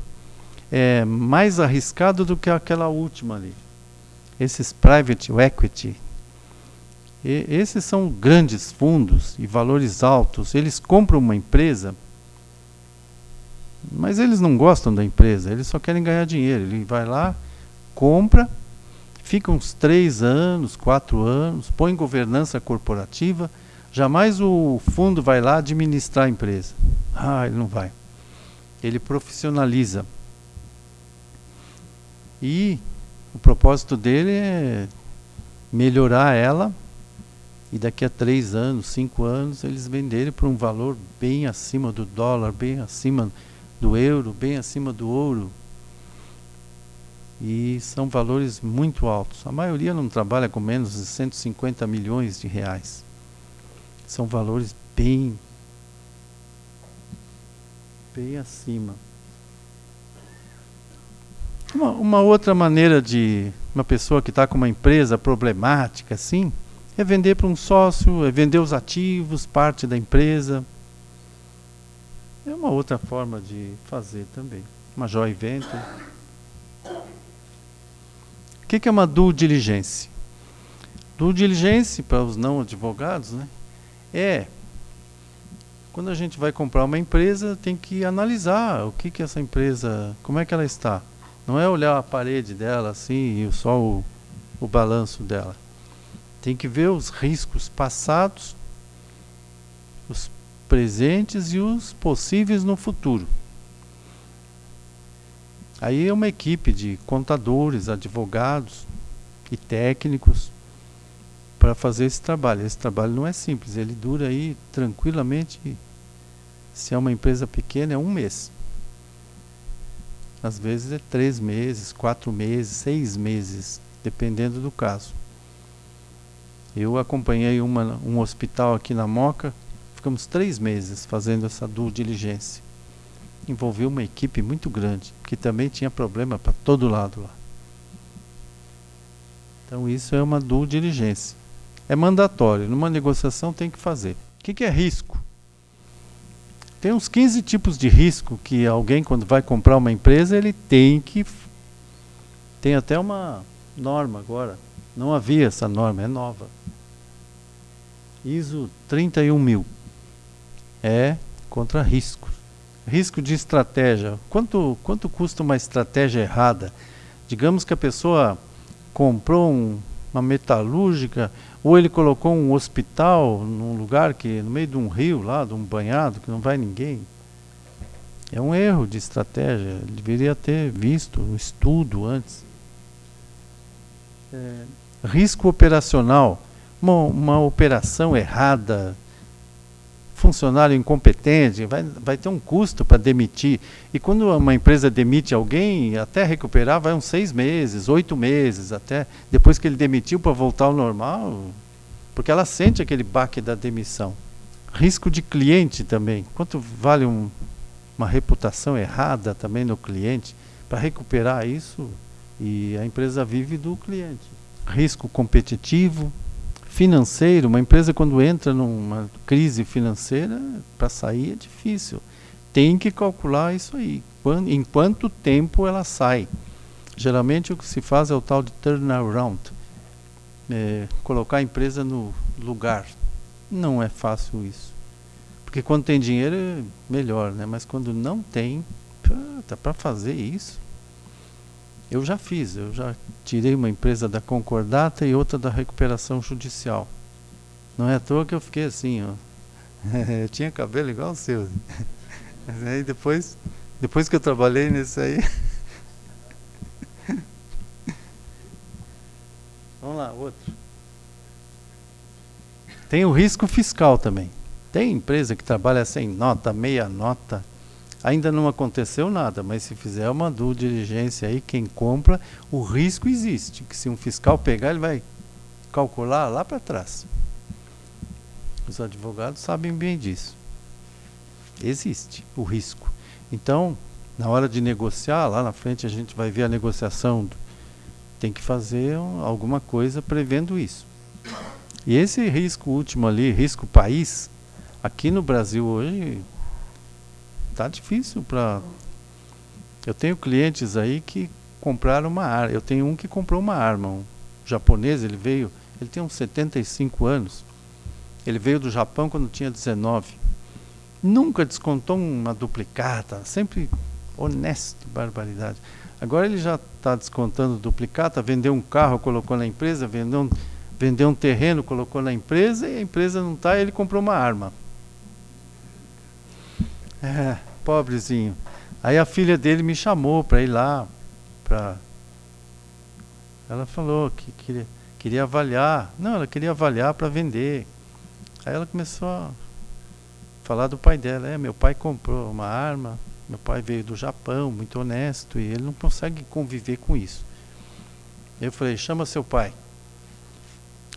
É mais arriscado do que aquela última ali. Esses private equity, esses são grandes fundos e valores altos. Eles compram uma empresa, mas eles não gostam da empresa, eles só querem ganhar dinheiro. Ele vai lá, compra, fica uns 3 anos, 4 anos, põe governança corporativa. Jamais o fundo vai lá administrar a empresa. Ele não vai. Ele profissionaliza. E o propósito dele é melhorar ela, e daqui a 3 anos, 5 anos, eles venderem por um valor bem acima do dólar, bem acima do euro, bem acima do ouro. E são valores muito altos. A maioria não trabalha com menos de 150 milhões de reais. São valores bem acima. Uma outra maneira de uma pessoa que está com uma empresa problemática assim, é vender para um sócio, é vender os ativos, parte da empresa. É uma outra forma de fazer também. Uma joint venture. O que é uma due diligence? Due diligence, para os não advogados, né, quando a gente vai comprar uma empresa, tem que analisar o que essa empresa, como é que ela está. Não é olhar a parede dela assim e só o balanço dela. Tem que ver os riscos passados, os presentes e os possíveis no futuro. Aí é uma equipe de contadores, advogados e técnicos para fazer esse trabalho. Esse trabalho não é simples, ele dura aí tranquilamente, se é uma empresa pequena, é 1 mês. Às vezes é 3 meses, 4 meses, 6 meses, dependendo do caso. Eu acompanhei um hospital aqui na Moca, ficamos 3 meses fazendo essa due diligência. Envolveu uma equipe muito grande, que também tinha problema para todo lado lá. Então isso é uma due diligência. É mandatório, numa negociação tem que fazer. O que é risco? Tem uns 15 tipos de risco que alguém, quando vai comprar uma empresa, ele tem que... Tem até uma norma agora. Não havia essa norma, é nova. ISO 31000. É contra riscos. Risco de estratégia. Quanto custa uma estratégia errada? Digamos que a pessoa comprou uma metalúrgica, ou ele colocou um hospital num lugar que, no meio de um rio lá, de um banhado, que não vai ninguém. É um erro de estratégia, ele deveria ter visto um estudo antes. Risco operacional, uma operação errada, funcionário incompetente, vai ter um custo para demitir. E quando uma empresa demite alguém, até recuperar vai uns 6 meses, 8 meses, até depois que ele demitiu para voltar ao normal, porque ela sente aquele baque da demissão. Risco de cliente também. Quanto vale uma reputação errada também no cliente? Para recuperar isso, e a empresa vive do cliente. Risco competitivo, financeiro. Uma empresa, quando entra numa crise financeira, para sair é difícil. Tem que calcular isso aí. Em quanto tempo ela sai? Geralmente o que se faz é o tal de turnaround. Colocar a empresa no lugar. Não é fácil isso. Porque quando tem dinheiro é melhor, né? Mas quando não tem, para fazer isso, eu já fiz. Eu já tirei uma empresa da concordata e outra da recuperação judicial. Não é à toa que eu fiquei assim, ó. Eu tinha cabelo igual o seu. Mas aí depois que eu trabalhei nisso aí... Vamos lá, outro. Tem o risco fiscal também. Tem empresa que trabalha sem nota, meia nota. Ainda não aconteceu nada, mas se fizer uma due diligência aí, quem compra, o risco existe. Que se um fiscal pegar, ele vai calcular lá para trás. Os advogados sabem bem disso. Existe o risco. Então, na hora de negociar, lá na frente a gente vai ver a negociação. Tem que fazer alguma coisa prevendo isso. E esse risco último ali, risco país, aqui no Brasil hoje tá difícil para... Eu tenho clientes aí que compraram uma arma. Eu tenho um que comprou uma arma, um japonês, ele tem uns 75 anos. Ele veio do Japão quando tinha 19. Nunca descontou uma duplicata, sempre honesto, barbaridade. Agora ele já está descontando duplicata, vendeu um carro, colocou na empresa, vendeu um terreno, colocou na empresa, e a empresa não está, e ele comprou uma arma. Pobrezinho. Aí a filha dele me chamou para ir lá. Ela falou que queria avaliar. Não, ela queria avaliar para vender. Aí ela começou a falar do pai dela. Meu pai comprou uma arma, meu pai veio do Japão, muito honesto, e ele não consegue conviver com isso. Eu falei, chama seu pai.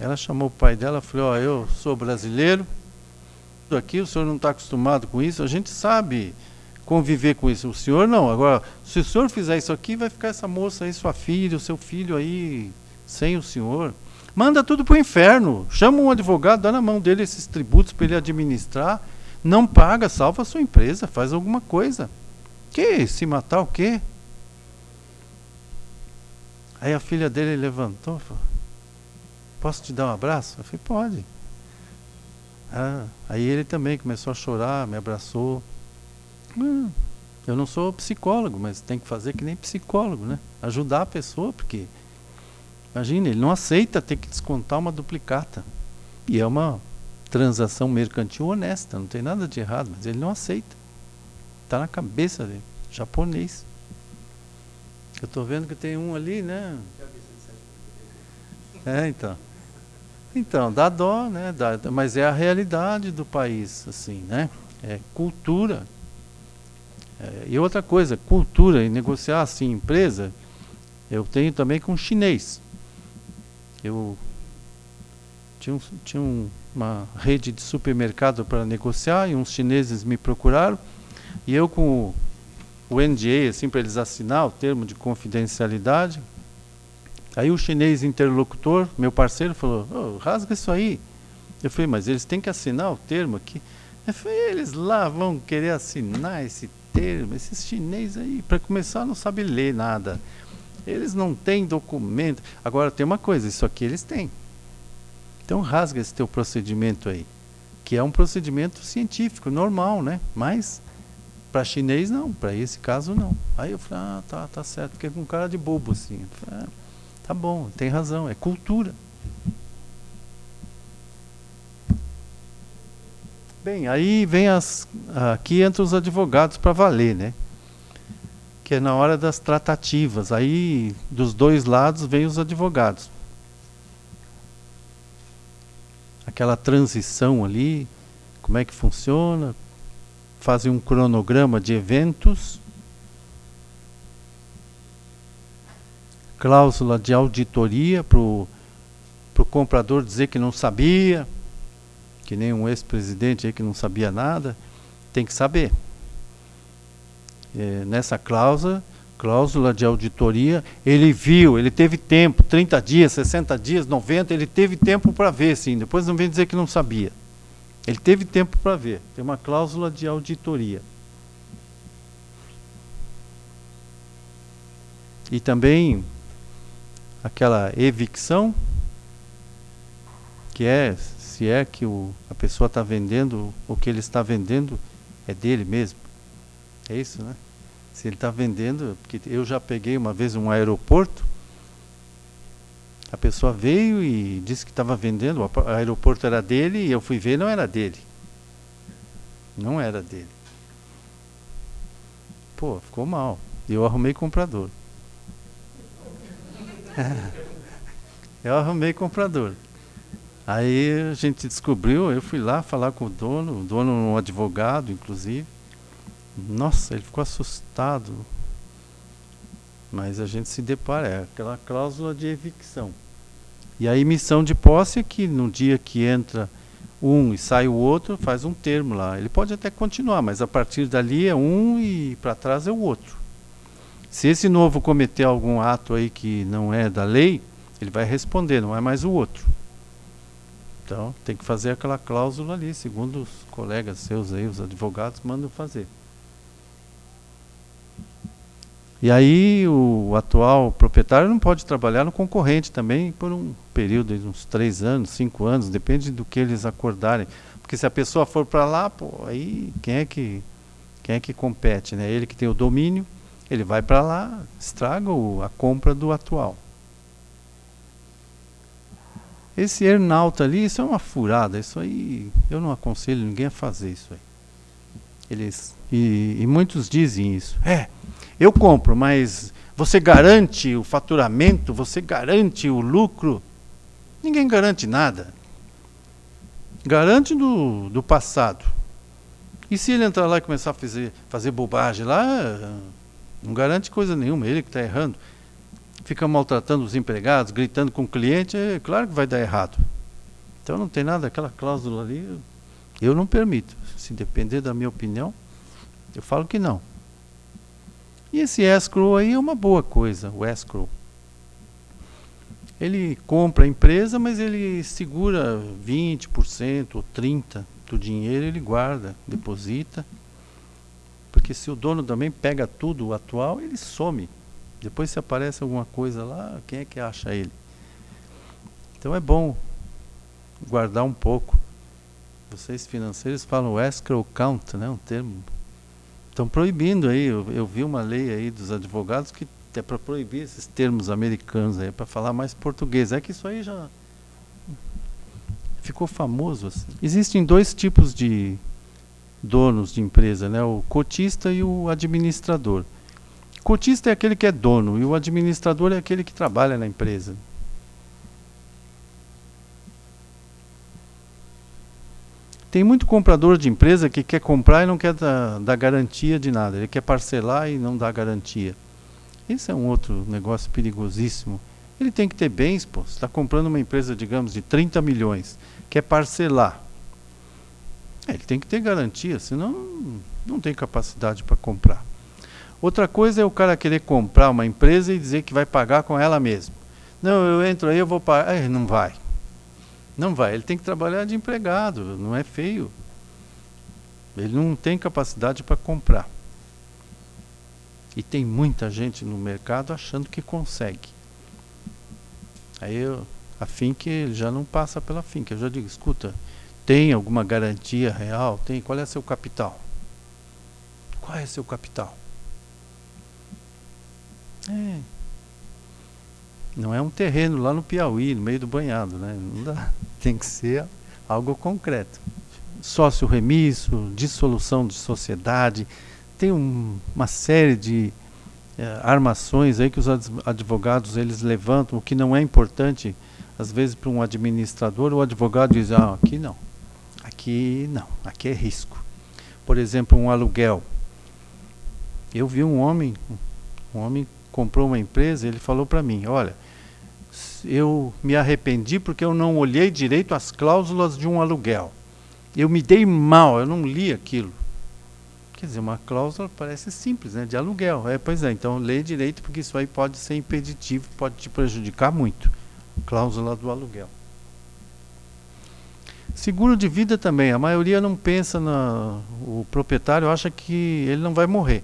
Ela chamou o pai dela, falou, eu sou brasileiro, aqui o senhor não está acostumado com isso, a gente sabe conviver com isso, o senhor não. Agora, se o senhor fizer isso aqui, vai ficar essa moça aí, sua filha, o seu filho aí, sem o senhor. Manda tudo para o inferno, chama um advogado, dá na mão dele esses tributos para ele administrar, não paga, salva a sua empresa, faz alguma coisa. Que? Se matar o quê? Aí a filha dele levantou e falou, posso te dar um abraço? Eu falei, pode. Aí ele também começou a chorar, me abraçou. Eu não sou psicólogo, mas tem que fazer que nem psicólogo, né? Ajudar a pessoa, porque imagina, ele não aceita ter que descontar uma duplicata. E é uma transação mercantil honesta, não tem nada de errado, mas ele não aceita. Está na cabeça dele, japonês. Eu estou vendo que tem um ali, né? Então, dá dó, né? Mas é a realidade do país, assim, né? É cultura. E outra coisa, cultura, e negociar assim, empresa, eu tenho também com chinês. Eu tinha uma rede de supermercado para negociar, e uns chineses me procuraram, e eu com o NDA, assim, para eles assinar o termo de confidencialidade. Aí o chinês interlocutor, meu parceiro, falou, rasga isso aí. Eu falei, mas eles têm que assinar o termo aqui. Eu falei, eles lá vão querer assinar esse termo, esses chineses aí, para começar, não sabem ler nada. Eles não têm documento. Agora tem uma coisa, isso aqui eles têm. Então rasga esse teu procedimento aí, que é um procedimento científico, normal, né? Mas para chinês não, para esse caso não. Aí eu falei, tá certo, fiquei com cara de bobo assim. Tá bom, tem razão, é cultura. Bem, aí vem aqui entram os advogados para valer, né? Que é na hora das tratativas. Aí, dos dois lados, vem os advogados. Aquela transição ali, como é que funciona? Fazem um cronograma de eventos. Cláusula de auditoria para o comprador dizer que não sabia. Que nem um ex-presidente aí que não sabia nada. Tem que saber. Nessa cláusula de auditoria, ele viu, ele teve tempo, 30 dias, 60 dias, 90, ele teve tempo para ver, sim. Depois não vem dizer que não sabia. Ele teve tempo para ver. Tem uma cláusula de auditoria. E também aquela evicção, que é, se é que a pessoa está vendendo, o que ele está vendendo é dele mesmo. É isso, né? Se ele está vendendo, porque eu já peguei uma vez um aeroporto, a pessoa veio e disse que estava vendendo, o aeroporto era dele, e eu fui ver, não era dele. Não era dele. Pô, ficou mal. E eu arrumei comprador. Eu arrumei comprador. Aí a gente descobriu, eu fui lá falar com o dono é um advogado, inclusive. Nossa, ele ficou assustado. Mas a gente se depara, é aquela cláusula de evicção. E a emissão de posse é que no dia que entra um e sai o outro, faz um termo lá. Ele pode até continuar, mas a partir dali é um e para trás é o outro. Se esse novo cometer algum ato aí que não é da lei, ele vai responder, não é mais o outro. Então tem que fazer aquela cláusula ali, segundo os colegas seus aí, os advogados, mandam fazer. E aí o atual proprietário não pode trabalhar no concorrente também por um período de uns 3 anos, 5 anos, depende do que eles acordarem. Porque se a pessoa for para lá, pô, aí quem é que compete, né? Ele que tem o domínio, ele vai para lá, estraga a compra do atual. Esse earn-out ali, isso é uma furada, isso aí eu não aconselho ninguém a fazer isso aí. E muitos dizem isso. Eu compro, mas você garante o faturamento, você garante o lucro? Ninguém garante nada. Garante do passado. E se ele entrar lá e começar a fazer bobagem lá, não garante coisa nenhuma, ele que está errando. Fica maltratando os empregados, gritando com o cliente, é claro que vai dar errado. Então não tem nada, aquela cláusula ali, eu não permito. Se depender da minha opinião, eu falo que não. E esse escrow aí é uma boa coisa, o escrow. Ele compra a empresa, mas ele segura 20% ou 30% do dinheiro, ele guarda, deposita. Porque se o dono também pega tudo, o atual, ele some. Depois se aparece alguma coisa lá, quem é que acha ele? Então é bom guardar um pouco. Vocês financeiros falam escrow account, né? Um termo. Estão proibindo aí, eu vi uma lei aí dos advogados que é para proibir esses termos americanos aí, para falar mais português. É que isso aí já ficou famoso assim. Existem 2 tipos de donos de empresa, né? O cotista e o administrador. O cotista é aquele que é dono e o administrador é aquele que trabalha na empresa. Tem muito comprador de empresa que quer comprar e não quer dar garantia de nada. Ele quer parcelar e não dá garantia. Esse é um outro negócio perigosíssimo. Ele tem que ter bens, pô. Você está comprando uma empresa, digamos, de 30 milhões. Quer parcelar. Ele tem que ter garantia, senão não tem capacidade para comprar. Outra coisa é o cara querer comprar uma empresa e dizer que vai pagar com ela mesmo. Não, eu entro aí, eu vou pagar. Não vai. Não vai, ele tem que trabalhar de empregado, não é feio. Ele não tem capacidade para comprar. E tem muita gente no mercado achando que consegue. Aí a finca ele já não passa pela finca. Eu já digo, escuta, tem alguma garantia real? Tem. Qual é seu capital? Qual é seu capital? Não é um terreno lá no Piauí, no meio do banhado, né? Não dá. Tem que ser algo concreto. Sócio remisso, dissolução de sociedade, tem uma série de armações aí que os advogados eles levantam, o que não é importante, às vezes para um administrador, o advogado diz, aqui não, aqui é risco. Por exemplo, um aluguel. Eu vi um homem comprou uma empresa, ele falou para mim, olha, eu me arrependi porque eu não olhei direito as cláusulas de um aluguel. Eu me dei mal, eu não li aquilo. Quer dizer, uma cláusula parece simples, né? De aluguel. Pois é, então lê direito porque isso aí pode ser impeditivo, pode te prejudicar muito. Cláusula do aluguel. Seguro de vida também. A maioria não pensa o proprietário acha que ele não vai morrer.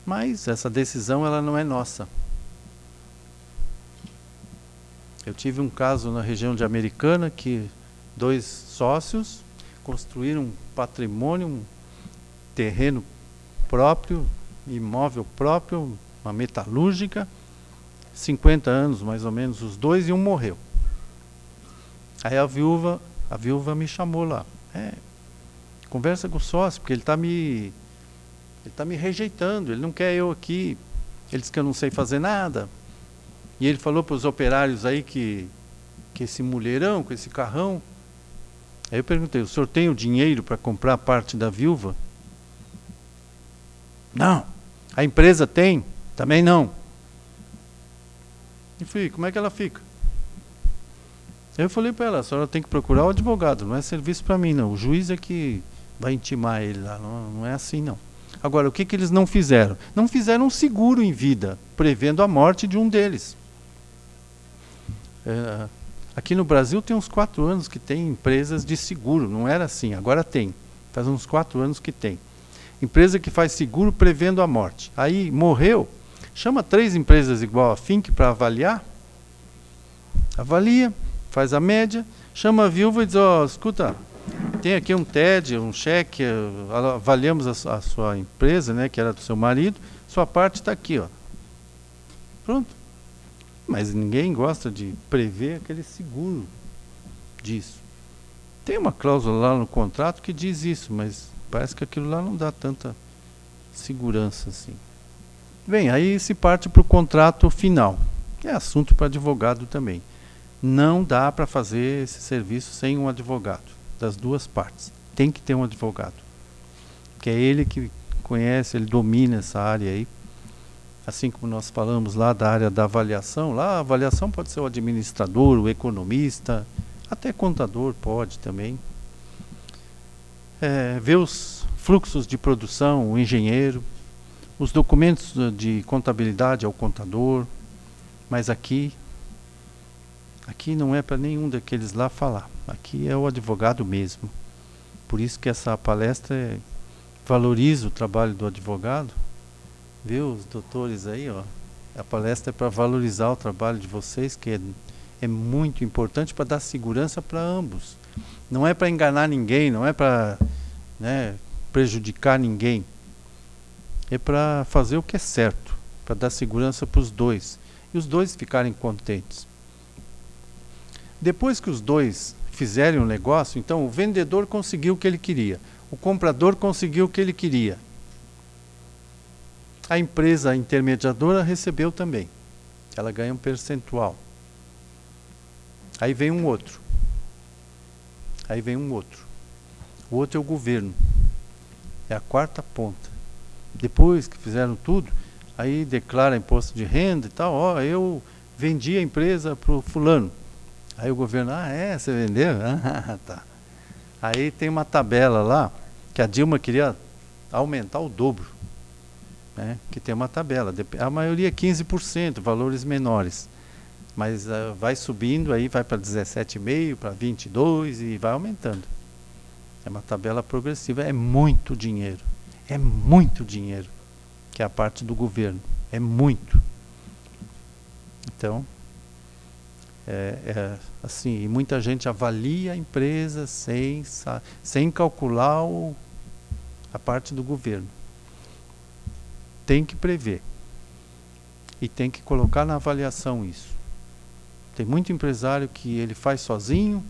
Mas essa decisão ela não é nossa. Eu tive um caso na região de Americana que 2 sócios construíram um patrimônio, um terreno próprio, imóvel próprio, uma metalúrgica, 50 anos mais ou menos os 2 e um morreu. Aí a viúva me chamou lá. Conversa com o sócio, porque ele está me rejeitando, ele não quer eu aqui, ele diz que eu não sei fazer nada. E ele falou para os operários aí que esse mulherão, com esse carrão. Aí eu perguntei, o senhor tem o dinheiro para comprar parte da viúva? Não. A empresa tem? Também não. E falei, como é que ela fica? Aí eu falei para ela, a senhora tem que procurar o advogado, não é serviço para mim não. O juiz é que vai intimar ele lá, não é assim não. Agora, o que eles não fizeram? Não fizeram um seguro em vida, prevendo a morte de um deles. Aqui no Brasil tem uns 4 anos que tem empresas de seguro, não era assim, agora tem. Faz uns 4 anos que tem. Empresa que faz seguro prevendo a morte. Aí morreu, chama 3 empresas igual a Fink para avaliar. Avalia, faz a média, chama a viúva e diz, escuta, tem aqui um TED, um cheque, avaliamos a sua empresa, né, que era do seu marido, sua parte está aqui, Pronto. Mas ninguém gosta de prever aquele seguro disso. Tem uma cláusula lá no contrato que diz isso, mas parece que aquilo lá não dá tanta segurança assim. Bem, aí se parte para o contrato final, que é assunto para advogado também. Não dá para fazer esse serviço sem um advogado, das 2 partes. Tem que ter um advogado, que é ele que conhece, ele domina essa área aí. Assim como nós falamos lá da área da avaliação, lá a avaliação pode ser o administrador, o economista, até contador pode também. Ver os fluxos de produção, o engenheiro, os documentos de contabilidade ao contador, mas aqui não é para nenhum daqueles lá falar, aqui é o advogado mesmo. Por isso que essa palestra valoriza o trabalho do advogado. Viu, os doutores aí, a palestra é para valorizar o trabalho de vocês, que é muito importante para dar segurança para ambos. Não é para enganar ninguém, não é para prejudicar ninguém. É para fazer o que é certo, para dar segurança para os 2. E os 2 ficarem contentes. Depois que os 2 fizerem um negócio, então o vendedor conseguiu o que ele queria, o comprador conseguiu o que ele queria. A empresa intermediadora recebeu também. Ela ganha um percentual. Aí vem um outro. O outro é o governo. É a 4ª ponta. Depois que fizeram tudo, aí declara imposto de renda e tal. Eu vendi a empresa para o fulano. Aí o governo, você vendeu? Tá. Aí tem uma tabela lá, que a Dilma queria aumentar o dobro. Que tem uma tabela, a maioria 15%, valores menores, mas vai subindo, aí vai para 17,5%, para 22% e vai aumentando. É uma tabela progressiva, é muito dinheiro, que é a parte do governo, é muito. Então, assim, e muita gente avalia a empresa sem calcular a parte do governo. Tem que prever e tem que colocar na avaliação isso. Tem muito empresário que ele faz sozinho,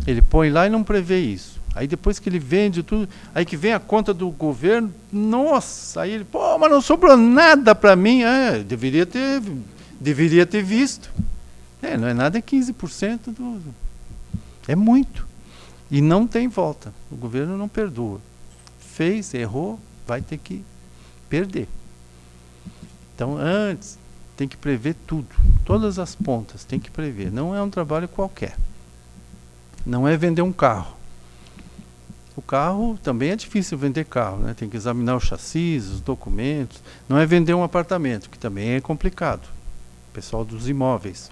ele põe lá e não prevê isso. Aí depois que ele vende tudo, aí que vem a conta do governo, nossa, aí ele, pô, mas não sobrou nada para mim. Deveria ter visto. Não é nada, é 15% do... É muito. E não tem volta. O governo não perdoa. Fez, errou, vai ter que perder. Então, antes, tem que prever tudo. Todas as pontas tem que prever. Não é um trabalho qualquer. Não é vender um carro. O carro também é difícil vender carro, né? Tem que examinar o chassi, os documentos. Não é vender um apartamento, que também é complicado. Pessoal dos imóveis.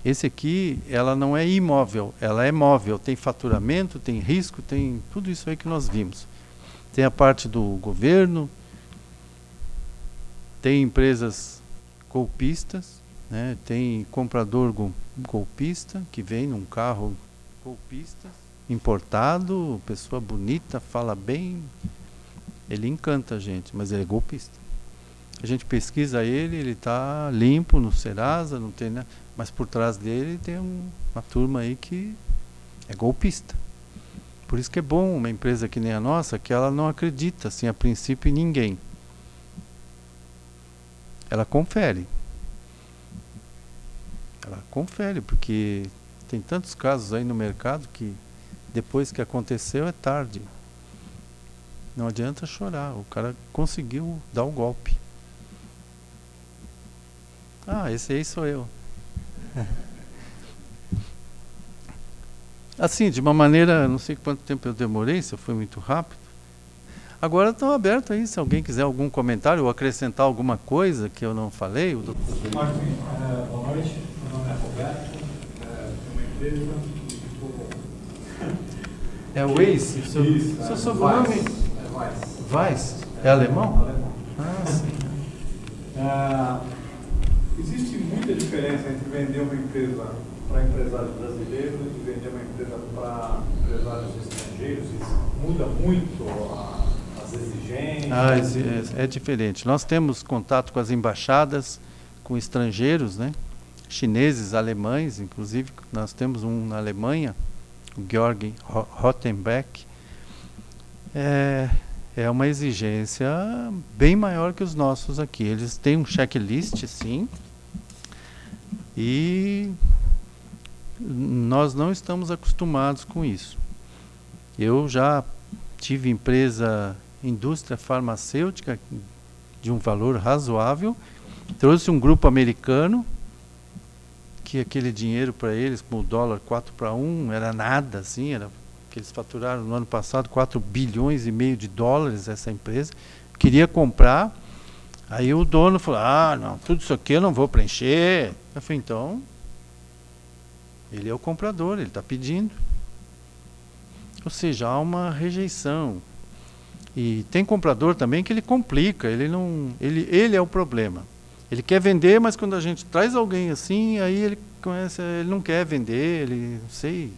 Esse aqui, ela não é imóvel, ela é móvel. Tem faturamento, tem risco, tem tudo isso aí que nós vimos. Tem a parte do governo, tem empresas golpistas, né? Tem comprador golpista que vem num carro golpista, importado, pessoa bonita, fala bem, ele encanta a gente, mas ele é golpista. A gente pesquisa ele, ele está limpo no Serasa, não tem nada, mas por trás dele tem uma turma aí que é golpista. Por isso que é bom uma empresa que nem a nossa, que ela não acredita, assim, a princípio, em ninguém. Ela confere. Ela confere, porque tem tantos casos aí no mercado que depois que aconteceu é tarde. Não adianta chorar, o cara conseguiu dar o golpe. Esse aí sou eu. Assim, de uma maneira, não sei quanto tempo eu demorei, se eu fui muito rápido. Agora estou aberto aí, se alguém quiser algum comentário ou acrescentar alguma coisa que eu não falei. Boa noite, meu nome é Roberto, tenho uma empresa. É o Waze? Seu sobrenome? É Weiss. É alemão? Alemão. Sim. Existe muita diferença entre vender uma empresa para empresários brasileiros e vender uma empresa para empresários estrangeiros? Isso muda muito as exigências? É diferente. Nós temos contato com as embaixadas, com estrangeiros, né? Chineses, alemães, inclusive nós temos um na Alemanha, o Georg Rottenbeck. É uma exigência bem maior que os nossos aqui. Eles têm um checklist, sim, e nós não estamos acostumados com isso. Eu já tive indústria farmacêutica de um valor razoável, trouxe um grupo americano, que aquele dinheiro para eles, com o dólar 4-1, era nada, assim, que eles faturaram no ano passado 4,5 bilhões de dólares, essa empresa, queria comprar, aí o dono falou, não, tudo isso aqui eu não vou preencher. Eu falei, então, ele é o comprador, ele está pedindo. Ou seja, há uma rejeição. E tem comprador também que ele complica, ele é o problema. Ele quer vender, mas quando a gente traz alguém assim, aí ele não quer vender, ele não sei.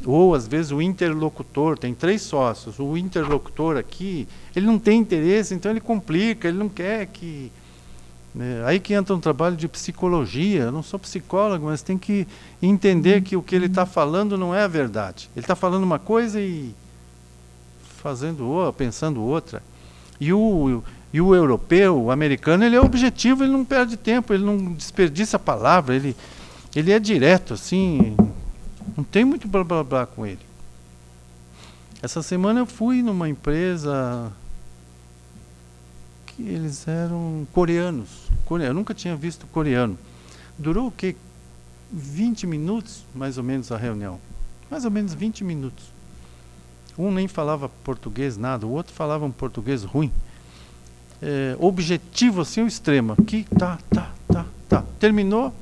Ou às vezes o interlocutor, tem 3 sócios, o interlocutor aqui, ele não tem interesse, então ele complica, ele não quer que... Aí que entra um trabalho de psicologia. Eu não sou psicólogo, mas tem que entender que o que ele está falando não é a verdade. Ele está falando uma coisa e pensando outra. E o europeu, o americano, ele é objetivo, ele não perde tempo, ele não desperdiça a palavra, ele é direto, assim, não tem muito blá blá blá com ele. Essa semana eu fui numa empresa que eles eram coreanos. Eu nunca tinha visto coreano. Durou o quê? 20 minutos, mais ou menos, a reunião. Mais ou menos 20 minutos. Um nem falava português, nada. O outro falava um português ruim. Objetivo, assim, o extremo. Aqui, tá. Terminou.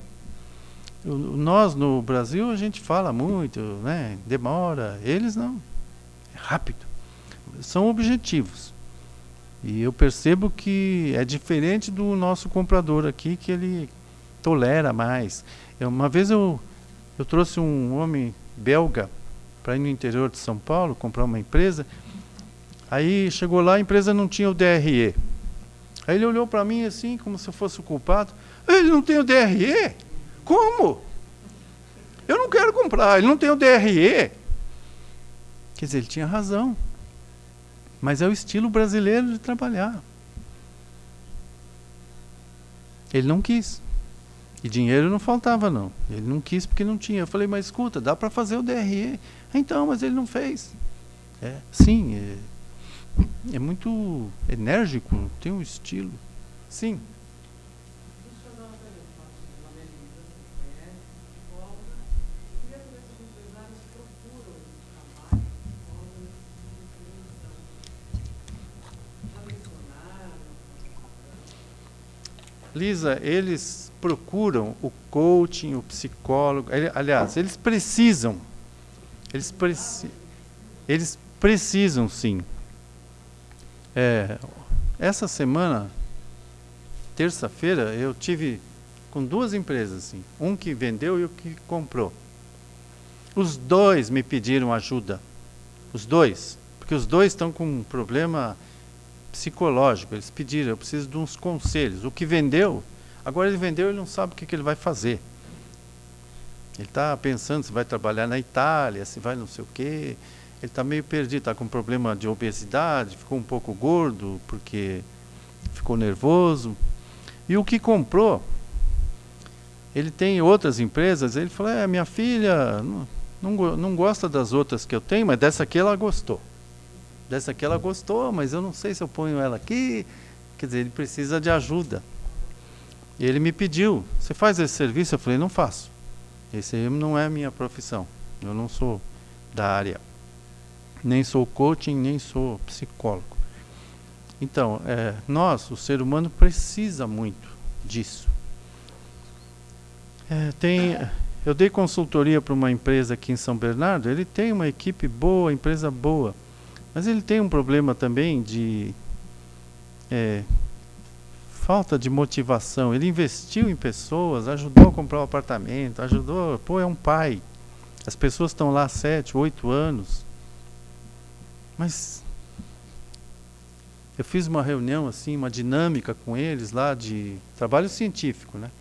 Nós, no Brasil, a gente fala muito, né? Demora. Eles não. É rápido. São objetivos. E eu percebo que é diferente do nosso comprador aqui, que ele tolera mais. Uma vez eu trouxe um homem belga para ir no interior de São Paulo comprar uma empresa. Aí chegou lá, a empresa não tinha o DRE. Aí ele olhou para mim assim, como se eu fosse o culpado. Ele não tem o DRE? Como? Eu não quero comprar, ele não tem o DRE. Quer dizer, ele tinha razão. Mas é o estilo brasileiro de trabalhar. Ele não quis. E dinheiro não faltava, não. Ele não quis porque não tinha. Eu falei, mas escuta, dá para fazer o DRE. Então, mas ele não fez. Sim, é muito enérgico, tem um estilo. Sim. Lisa, eles procuram o coaching, o psicólogo. Aliás, eles precisam. Eles precisam, sim. Essa semana, terça-feira, eu tive com 2 empresas, assim, um que vendeu e o que comprou. Os 2 me pediram ajuda. Os 2. Porque os 2 estão com um problema psicológico. Eles pediram, eu preciso de uns conselhos. O que vendeu, agora ele vendeu, ele não sabe o que ele vai fazer. Ele está pensando se vai trabalhar na Itália, se vai não sei o quê. Ele está meio perdido, está com problema de obesidade, ficou um pouco gordo porque ficou nervoso. E o que comprou, ele tem outras empresas, ele falou, minha filha não gosta das outras que eu tenho, mas dessa aqui ela gostou. Dessa aqui ela gostou, mas eu não sei se eu ponho ela aqui. Quer dizer, ele precisa de ajuda. E ele me pediu, você faz esse serviço? Eu falei, não faço. Esse aí não é a minha profissão. Eu não sou da área. Nem sou coaching, nem sou psicólogo. Então, o ser humano precisa muito disso. Eu dei consultoria para uma empresa aqui em São Bernardo, ele tem uma equipe boa, empresa boa, mas ele tem um problema também de falta de motivação. Ele investiu em pessoas, ajudou a comprar um apartamento, ajudou, é um pai. As pessoas estão lá há 7, 8 anos. Mas eu fiz uma reunião, assim, uma dinâmica com eles lá de trabalho científico, né?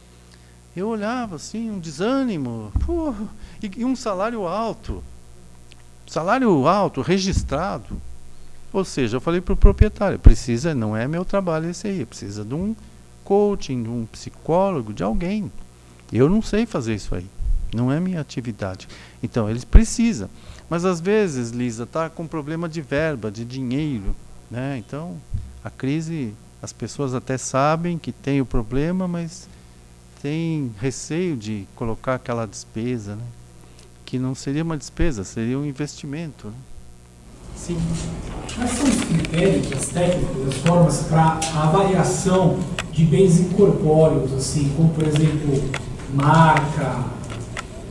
Eu olhava assim, um desânimo, e um salário alto registrado. Ou seja, eu falei para o proprietário, não é meu trabalho esse aí, precisa de um coaching, de um psicólogo, de alguém. Eu não sei fazer isso aí, não é minha atividade. Então, eles precisam. Mas às vezes, Lisa, está com problema de verba, de dinheiro, né? Então, a crise, as pessoas até sabem que tem o problema, mas tem receio de colocar aquela despesa, né? Que não seria uma despesa, seria um investimento, né? Sim. Quais são os critérios, as técnicas, as formas para a avaliação de bens incorpóreos, assim, como, por exemplo, marca,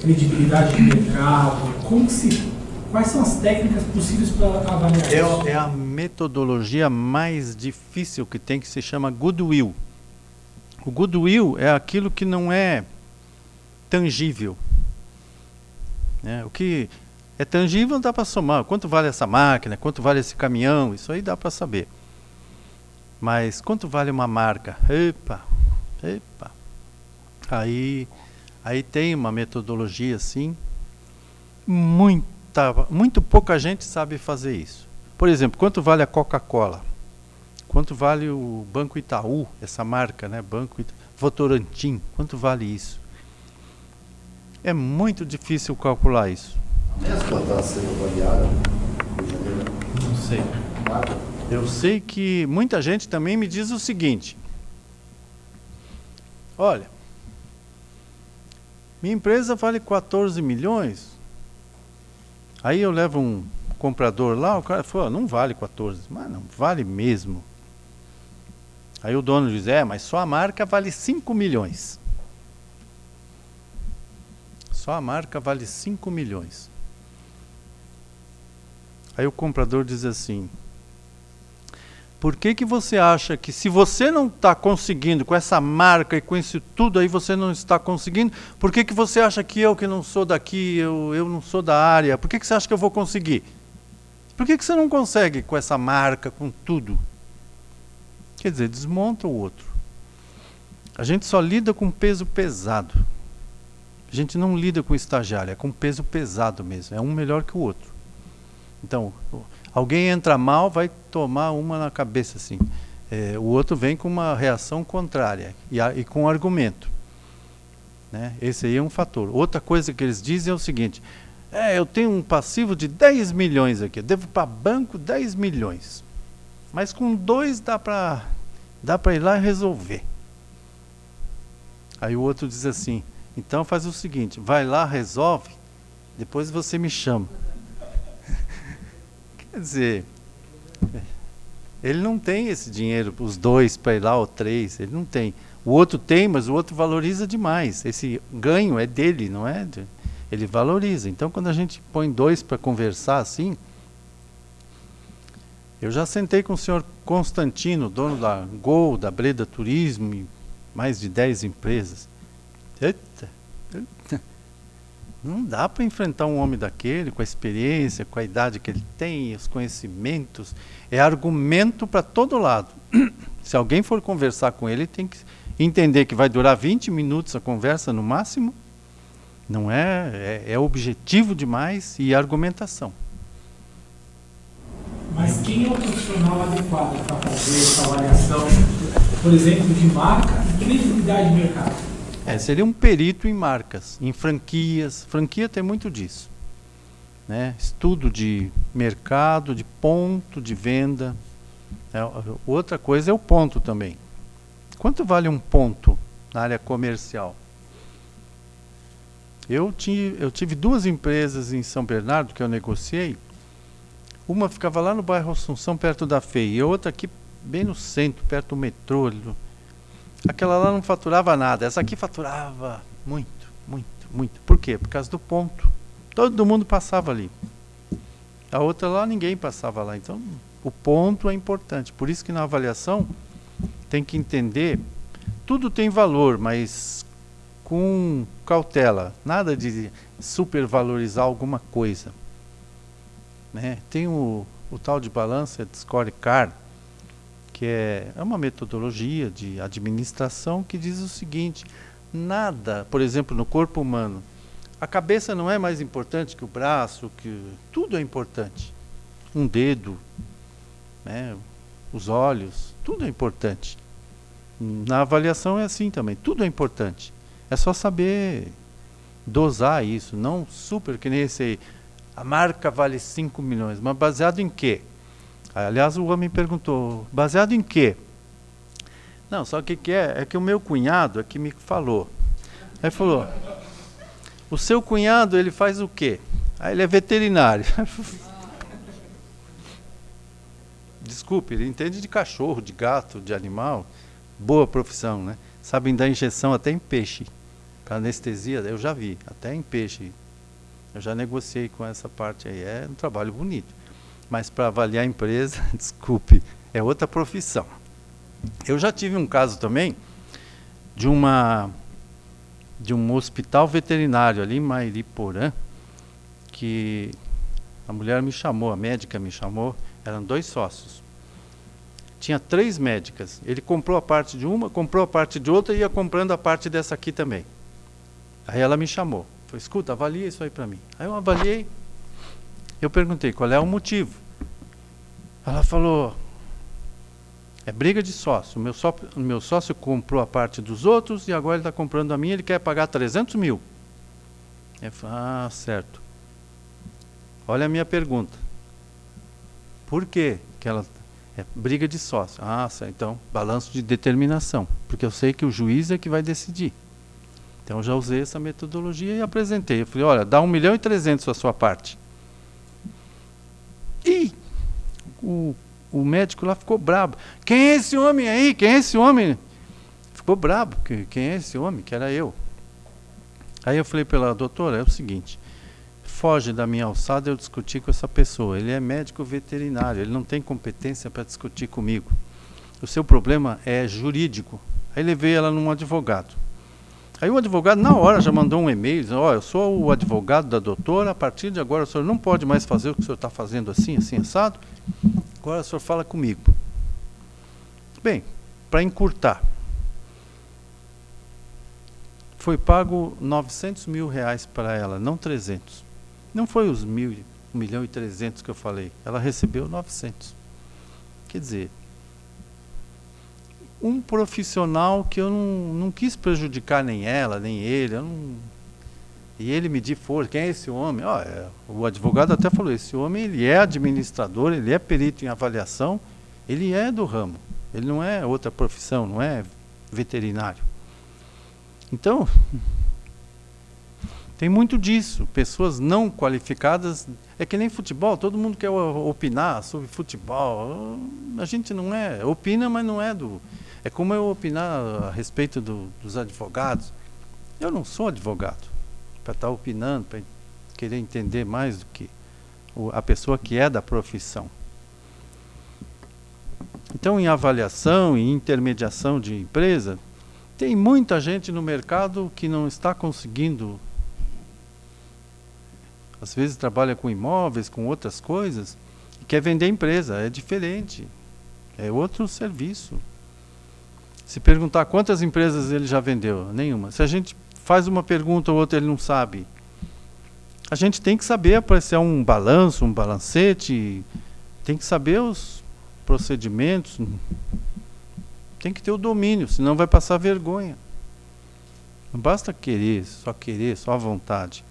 credibilidade de mercado? Quais são as técnicas possíveis para avaliar isso? É a metodologia mais difícil que tem, que se chama goodwill. O goodwill é aquilo que não é tangível. O que é tangível dá para somar. Quanto vale essa máquina? Quanto vale esse caminhão? Isso aí dá para saber. Mas quanto vale uma marca? Epa. Aí tem uma metodologia assim. Muito pouca gente sabe fazer isso. Por exemplo, quanto vale a Coca-Cola? Quanto vale o Banco Itaú, essa marca, né? Votorantim, quanto vale isso? É muito difícil calcular isso. Mesmo está sendo avaliada? Não sei. Eu sei que muita gente também me diz o seguinte: olha, minha empresa vale 14 milhões. Aí eu levo um comprador lá, o cara falou, não vale 14, mas não vale mesmo. Aí o dono diz, mas só a marca vale 5 milhões. Só a marca vale 5 milhões. Aí o comprador diz assim, por que você acha que se você não está conseguindo com essa marca e com isso tudo aí, você não está conseguindo, por que você acha que eu que não sou daqui, eu não sou da área, por que você acha que eu vou conseguir? Por que você não consegue com essa marca, com tudo? Quer dizer, desmonta o outro. A gente só lida com peso pesado. A gente não lida com estagiário, é com peso pesado mesmo, é um melhor que o outro. Então, alguém entra mal, vai tomar uma na cabeça assim. O outro vem com uma reação contrária e com argumento. Né? Esse aí é um fator. Outra coisa que eles dizem é o seguinte: eu tenho um passivo de 10 milhões aqui, eu devo para banco 10 milhões. Mas com 2 dá para ir lá e resolver. Aí o outro diz assim: então faz o seguinte, vai lá, resolve, depois você me chama. Quer dizer, ele não tem esse dinheiro, os 2 para ir lá, ou 3, ele não tem. O outro tem, mas o outro valoriza demais. Esse ganho é dele, não é? Ele valoriza. Então, quando a gente põe 2 para conversar assim... Eu já sentei com o senhor Constantino, dono da Gol, da Breda Turismo, e mais de 10 empresas. Eita, não dá para enfrentar um homem daquele, com a experiência, com a idade que ele tem, os conhecimentos. É argumento para todo lado. Se alguém for conversar com ele, tem que entender que vai durar 20 minutos a conversa no máximo. Não é objetivo demais e argumentação. Mas quem é o profissional adequado para fazer essa avaliação, por exemplo, de marca e credibilidade de mercado? Seria um perito em marcas, em franquias. Franquia tem muito disso. Né? Estudo de mercado, de ponto de venda. Outra coisa é o ponto também. Quanto vale um ponto na área comercial? Eu tive 2 empresas em São Bernardo que eu negociei. Uma ficava lá no bairro Assunção, perto da FEI, e outra aqui bem no centro, perto do metrô. Aquela lá não faturava nada, essa aqui faturava muito, muito, muito. Por quê? Por causa do ponto. Todo mundo passava ali. A outra lá, ninguém passava lá. Então, o ponto é importante. Por isso que na avaliação tem que entender, tudo tem valor, mas com cautela. Nada de supervalorizar alguma coisa. Né? Tem o tal de balança de scorecard, que é uma metodologia de administração que diz o seguinte: nada, por exemplo, no corpo humano, a cabeça não é mais importante que o braço, tudo é importante. Um dedo, né? Os olhos, tudo é importante. Na avaliação é assim também, tudo é importante. É só saber dosar isso, não super que nem esse aí. A marca vale 5 milhões, mas baseado em quê? Aliás, o homem perguntou, baseado em quê? Não, só que é que o meu cunhado é que me falou. Aí falou, o seu cunhado, ele faz o quê? Aí ele é veterinário. Desculpe, ele entende de cachorro, de gato, de animal. Boa profissão, né? Sabem dar injeção até em peixe. Para anestesia, eu já vi, até em peixe. Eu já negociei com essa parte aí, é um trabalho bonito. Mas para avaliar a empresa, desculpe, é outra profissão. Eu já tive um caso também de um hospital veterinário ali em Mairiporã, que a mulher me chamou, a médica me chamou, eram 2 sócios. Tinha 3 médicas, ele comprou a parte de uma, comprou a parte de outra e ia comprando a parte dessa aqui também. Aí ela me chamou. Falei, escuta, avalia isso aí para mim. Aí eu avaliei, eu perguntei qual é o motivo. Ela falou, é briga de sócio. O meu sócio comprou a parte dos outros e agora ele está comprando a minha, ele quer pagar 300 mil. Eu falei, certo. Olha a minha pergunta. Por quê que ela... É briga de sócio. Certo. Então, balanço de determinação. Porque eu sei que o juiz é que vai decidir. Então, eu já usei essa metodologia e apresentei. Eu falei, olha, dá 1.300.000 a sua parte. E o médico lá ficou brabo. Quem é esse homem aí? Quem é esse homem? Ficou brabo. Quem é esse homem? Que era eu. Aí eu falei para ela, doutora, é o seguinte, foge da minha alçada eu discutir com essa pessoa. Ele é médico veterinário, ele não tem competência para discutir comigo. O seu problema é jurídico. Aí levei ela num advogado. Aí o advogado, na hora, já mandou um e-mail, dizendo, eu sou o advogado da doutora, a partir de agora o senhor não pode mais fazer o que o senhor está fazendo assim, assim, assado. Agora o senhor fala comigo. Bem, para encurtar. foi pago 900 mil reais para ela, não 300. Não foi os 1.300.000 que eu falei. Ela recebeu 900. Quer dizer, um profissional que eu não quis prejudicar nem ela, nem ele. E ele medir força. Quem é esse homem? O advogado até falou, esse homem ele é administrador, ele é perito em avaliação, ele é do ramo. Ele não é outra profissão, não é veterinário. Então, tem muito disso. Pessoas não qualificadas. É que nem futebol, todo mundo quer opinar sobre futebol. A gente não é. Opina, mas não é do. É como eu opinar a respeito dos advogados. Eu não sou advogado para estar opinando, para querer entender mais do que a pessoa que é da profissão. Então, em avaliação e intermediação de empresa, tem muita gente no mercado que não está conseguindo. Às vezes trabalha com imóveis, com outras coisas, e quer vender empresa. É diferente. É outro serviço. Se perguntar quantas empresas ele já vendeu, nenhuma. Se a gente faz uma pergunta ou outra ele não sabe, a gente tem que saber aparecer um balanço, um balancete, tem que saber os procedimentos, tem que ter o domínio, senão vai passar vergonha. Não basta querer, só a vontade.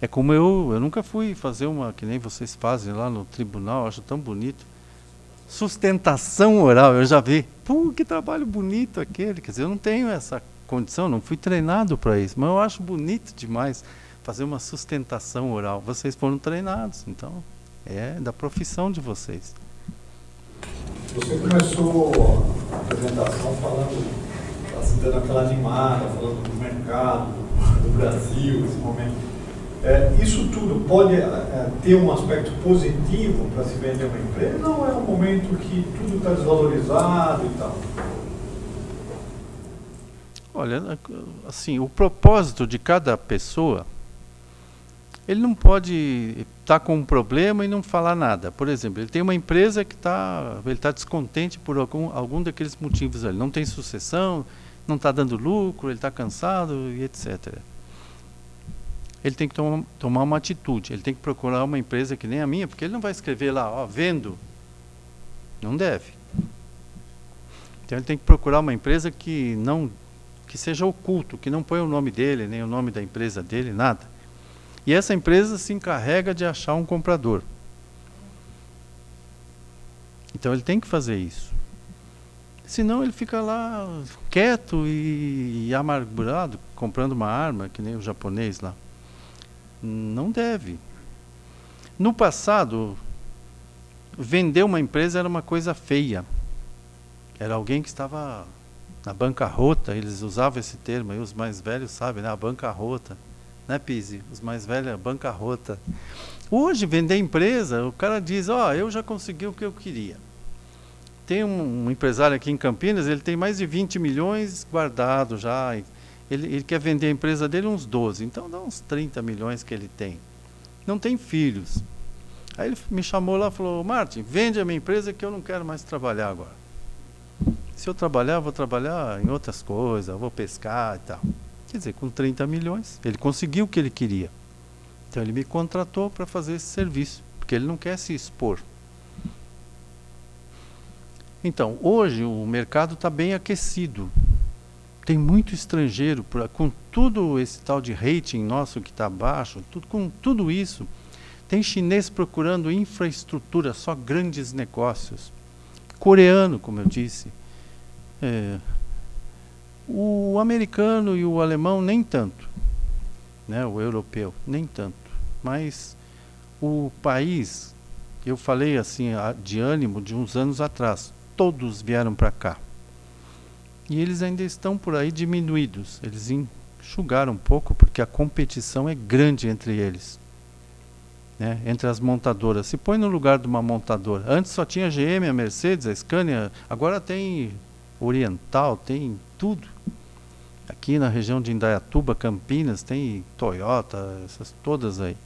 É como eu nunca fui fazer uma, que nem vocês fazem lá no tribunal, acho tão bonito. Sustentação oral, eu já vi. Pô, que trabalho bonito aquele. Quer dizer, eu não tenho essa condição, não fui treinado para isso, mas eu acho bonito demais fazer uma sustentação oral. Vocês foram treinados, então é da profissão de vocês. Você começou a apresentação citando aquela animada, falando do mercado, do Brasil, esse momento. Isso tudo pode ter um aspecto positivo para se vender uma empresa ou é um momento que tudo está desvalorizado e tal? Olha, assim, o propósito de cada pessoa, ele não pode estar com um problema e não falar nada. Por exemplo, ele tem uma empresa que ele está descontente por algum daqueles motivos ali. Não tem sucessão, não está dando lucro, ele está cansado e etc. Ele tem que tomar uma atitude. Ele tem que procurar uma empresa que nem a minha, porque ele não vai escrever lá, vendo. Não deve. Então ele tem que procurar uma empresa que seja oculto, que não ponha o nome dele, nem o nome da empresa dele, nada. E essa empresa se encarrega de achar um comprador. Então ele tem que fazer isso. Senão ele fica lá quieto e amargurado, comprando uma arma, que nem o japonês lá. Não deve. No passado, vender uma empresa era uma coisa feia. Era alguém que estava na bancarrota, eles usavam esse termo, aí os mais velhos sabem, né? A bancarrota. Né, Pise? Os mais velhos, a bancarrota. Hoje, vender empresa, o cara diz, eu já consegui o que eu queria. Tem um empresário aqui em Campinas, ele tem mais de 20 milhões guardado já. Ele quer vender a empresa dele uns 12, então dá uns 30 milhões que ele tem. Não tem filhos. Aí ele me chamou lá e falou, Martin, vende a minha empresa que eu não quero mais trabalhar agora. Se eu trabalhar, vou trabalhar em outras coisas, vou pescar e tal. Quer dizer, com 30 milhões, ele conseguiu o que ele queria. Então ele me contratou para fazer esse serviço, porque ele não quer se expor. Então, hoje o mercado está bem aquecido. Tem muito estrangeiro, com tudo esse tal de rating nosso que está baixo, com tudo isso, tem chinês procurando infraestrutura, só grandes negócios. Coreano, como eu disse. O americano e o alemão nem tanto, né? O europeu nem tanto. Mas o país, eu falei assim, de ânimo de uns anos atrás, todos vieram para cá. E eles ainda estão por aí diminuídos. Eles enxugaram um pouco porque a competição é grande entre eles, né? Entre as montadoras. Se põe no lugar de uma montadora. Antes só tinha a GM, a Mercedes, a Scania. Agora tem Oriental, tem tudo. Aqui na região de Indaiatuba, Campinas, tem Toyota, essas todas aí.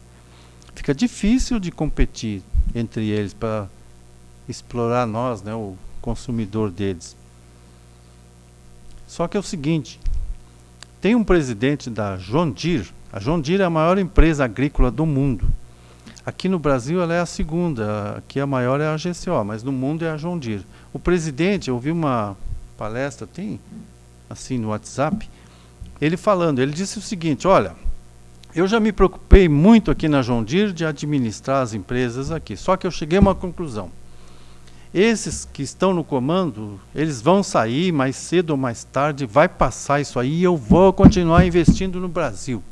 Fica difícil de competir entre eles para explorar nós, né, o consumidor deles. Só que é o seguinte, Tem um presidente da John Deere. A John Deere é a maior empresa agrícola do mundo. Aqui no Brasil ela é a segunda, aqui a maior é a GCO, mas no mundo é a John Deere. O presidente, eu ouvi uma palestra, tem assim no WhatsApp, ele falando, ele disse o seguinte, olha, eu já me preocupei muito aqui na John Deere de administrar as empresas aqui, só que eu cheguei a uma conclusão. Esses que estão no comando, eles vão sair mais cedo ou mais tarde, vai passar isso aí e eu vou continuar investindo no Brasil.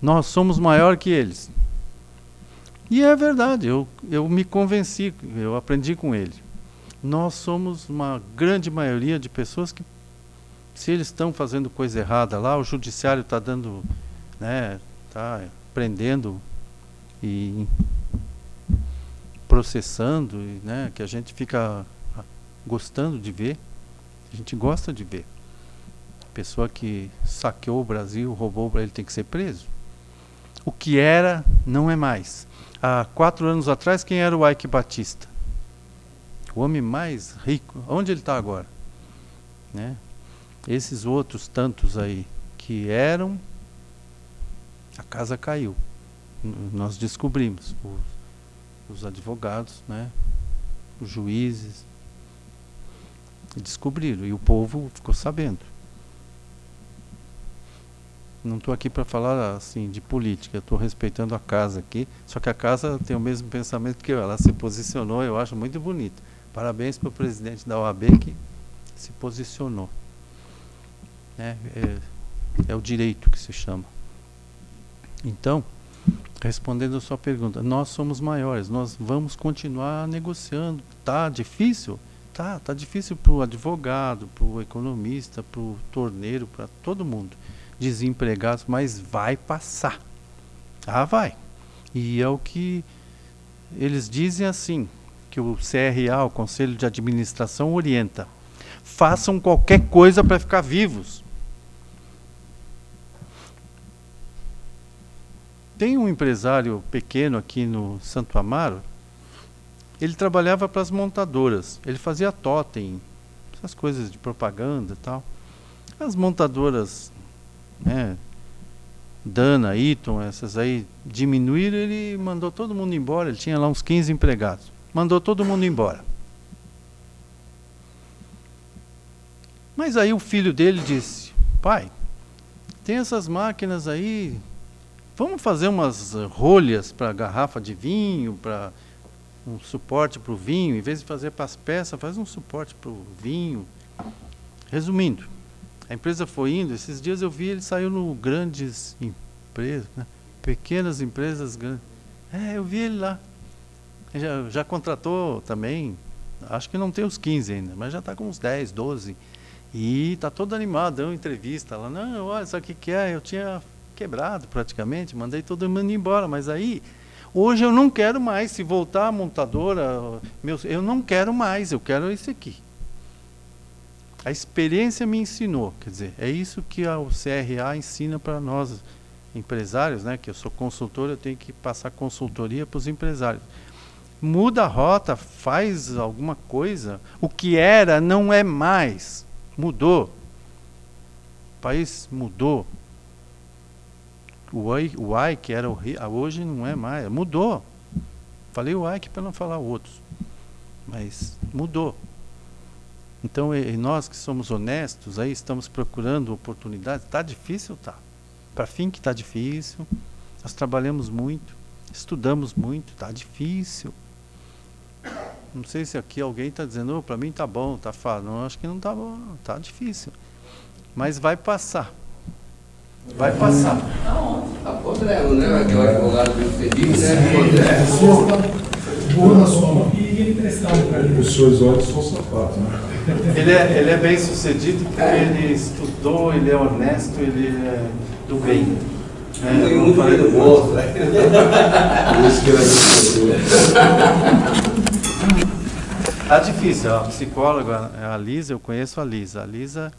Nós somos maior que eles. E é verdade, eu me convenci, eu aprendi com ele. Nós somos uma grande maioria de pessoas que, se eles estão fazendo coisa errada lá, o judiciário está dando, né, está prendendo e processando, né, que a gente fica gostando de ver, a gente gosta de ver. Pessoa que saqueou o Brasil, roubou, ele tem que ser preso. O que era, não é mais. Há 4 anos atrás, quem era o Ike Batista? O homem mais rico. Onde ele está agora? Né? Esses outros tantos aí que eram, a casa caiu. Nós descobrimos. Os advogados, né? Os juízes, descobriram. E o povo ficou sabendo. Não estou aqui para falar assim de política, eu estou respeitando a casa aqui, só que a casa tem o mesmo pensamento que eu, ela se posicionou, eu acho muito bonito. Parabéns para o presidente da OAB que se posicionou. É o direito que se chama. Então, respondendo a sua pergunta, nós somos maiores, nós vamos continuar negociando. Tá difícil? Tá difícil para o advogado, para o economista, para o torneiro, para todo mundo. Desempregados, mas vai passar. Vai. E é o que eles dizem assim, que o CRA, o Conselho de Administração, orienta. Façam qualquer coisa para ficar vivos. Tem um empresário pequeno aqui no Santo Amaro, ele trabalhava para as montadoras, ele fazia totem, essas coisas de propaganda e tal. As montadoras, né, Dana, Eaton, essas aí diminuíram, ele mandou todo mundo embora, ele tinha lá uns 15 empregados, mandou todo mundo embora. Mas aí o filho dele disse, pai, tem essas máquinas aí, vamos fazer umas rolhas para garrafa de vinho, para um suporte para o vinho, em vez de fazer para as peças, faz um suporte para o vinho. Resumindo, a empresa foi indo, esses dias eu vi, ele saiu no Grandes Empresas, né? Pequenas empresas grandes. Eu vi ele lá. Já contratou também, acho que não tem os 15 ainda, mas já está com uns 10, 12. E está todo animado, deu uma entrevista lá. Não, olha, sabe o que é? Eu tinha quebrado praticamente, mandei todo mundo embora, mas aí, hoje eu não quero mais, se voltar a montadora, eu não quero mais, eu quero esse aqui. A experiência me ensinou, quer dizer, é isso que o CRA ensina para nós, empresários, né, que eu sou consultor, eu tenho que passar consultoria para os empresários. Muda a rota, faz alguma coisa, o que era não é mais, mudou. O país mudou. O Ike era hoje não é mais, mudou. Falei o Ike para não falar outros, mas mudou. Então, nós que somos honestos, aí estamos procurando oportunidades. Está difícil? Tá. Para fim que está difícil. Nós trabalhamos muito, estudamos muito, está difícil. Não sei se aqui alguém está dizendo, para mim está bom, está fácil. Não, acho que não está bom, está difícil. Mas vai passar. Vai passar. Podemos, né? Que é o advogado bem sucedido, né? Boa soma e ele emprestado para ele. Os seus olhos são sapatos, né? Ele é bem sucedido porque ele estudou, ele é honesto, ele é do bem. Muito bem do bolso, né? Tá difícil, a psicóloga, a Lisa, eu conheço a Lisa. A Lisa,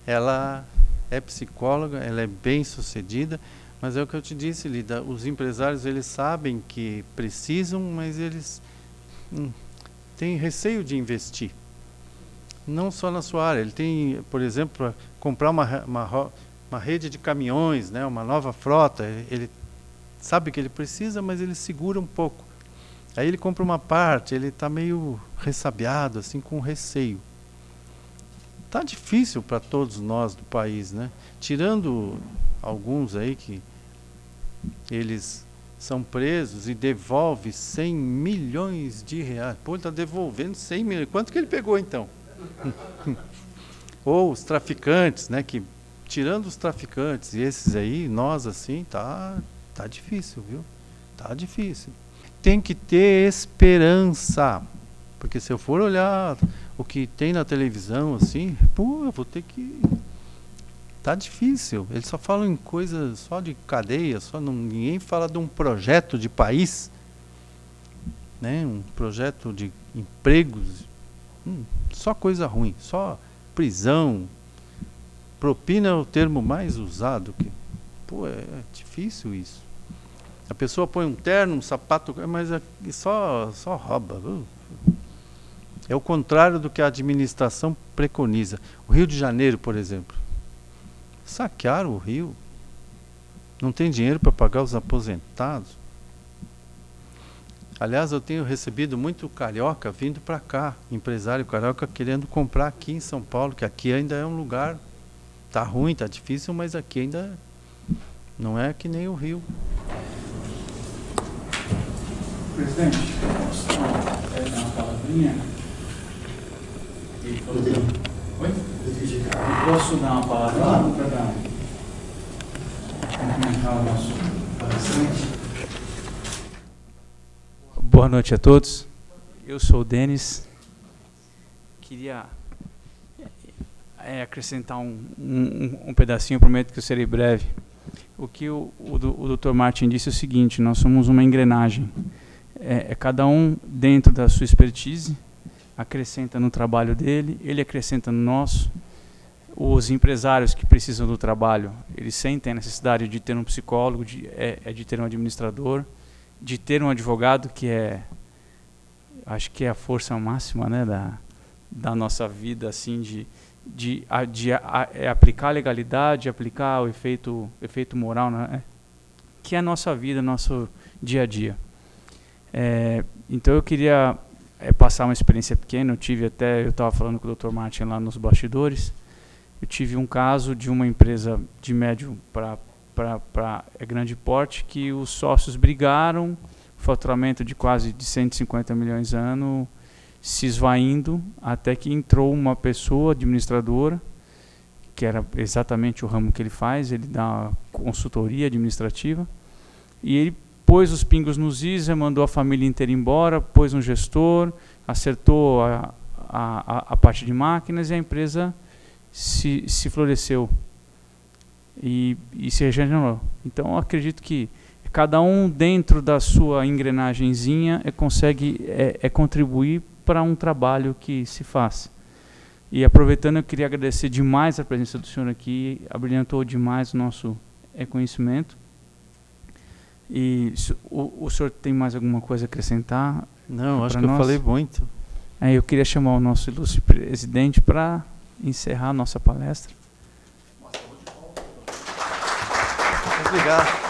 ela é psicóloga, ela é bem sucedida, mas é o que eu te disse, Lida, os empresários, eles sabem que precisam, mas eles têm receio de investir. Não só na sua área. Ele tem, por exemplo, para comprar uma rede de caminhões, né, uma nova frota, ele sabe que ele precisa, mas ele segura um pouco. Aí ele compra uma parte, ele está meio ressabiado, assim, com receio. Está difícil para todos nós do país, né? Tirando alguns aí que eles são presos e devolvem 100 milhões de reais. Pô, ele está devolvendo 100 milhões. Quanto que ele pegou, então? Ou os traficantes, né? Que, tirando os traficantes e esses aí, nós, assim, tá difícil, viu? Tá difícil. Tem que ter esperança. Porque se eu for olhar o que tem na televisão, assim, pô, eu vou ter que... Tá difícil. Eles só falam em coisas só de cadeia, ninguém fala de um projeto de país, né? Um projeto de empregos, só coisa ruim, só prisão. Propina é o termo mais usado. Pô, é difícil isso. A pessoa põe um terno, um sapato, mas só rouba. É o contrário do que a administração preconiza. O Rio de Janeiro, por exemplo. Saquearam o Rio. Não tem dinheiro para pagar os aposentados. Aliás, eu tenho recebido muito carioca vindo para cá. Empresário carioca querendo comprar aqui em São Paulo, que aqui ainda é um lugar... Tá ruim, tá difícil, mas aqui ainda não é que nem o Rio. Presidente, posso dar uma palavrinha? Oi? Posso dar uma palavrinha para cumprimentar o nosso palestrante? Boa noite a todos. Eu sou o Denis. Queria acrescentar um pedacinho, prometo que eu serei breve. O que o Dr. Martin disse é o seguinte: nós somos uma engrenagem. Cada um dentro da sua expertise acrescenta no trabalho dele, ele acrescenta no nosso. Os empresários que precisam do trabalho, eles sentem a necessidade de ter um psicólogo, de ter um administrador, de ter um advogado, que acho que é a força máxima, né, da nossa vida, assim, de aplicar a legalidade, aplicar o efeito moral, né, que é a nossa vida, nosso dia a dia. Então eu queria passar uma experiência pequena. Eu estava falando com o Dr. Martin lá nos bastidores. Eu tive um caso de uma empresa de médio para grande porte, que os sócios brigaram, faturamento de quase de 150 milhões ano, se esvaindo, até que entrou uma pessoa administradora, que era exatamente o ramo que ele faz, ele dá consultoria administrativa, e ele pôs os pingos nos is, mandou a família inteira embora, pôs um gestor, acertou a parte de máquinas, e a empresa se floresceu e se regenerou. Então eu acredito que cada um dentro da sua engrenagenzinha consegue contribuir para um trabalho que se faz. E aproveitando, eu queria agradecer demais a presença do senhor aqui, abrilhantou demais o nosso conhecimento. E o senhor tem mais alguma coisa a acrescentar? Não, acho que eu falei muito. Eu queria chamar o nosso ilustre presidente para encerrar a nossa palestra. Obrigado.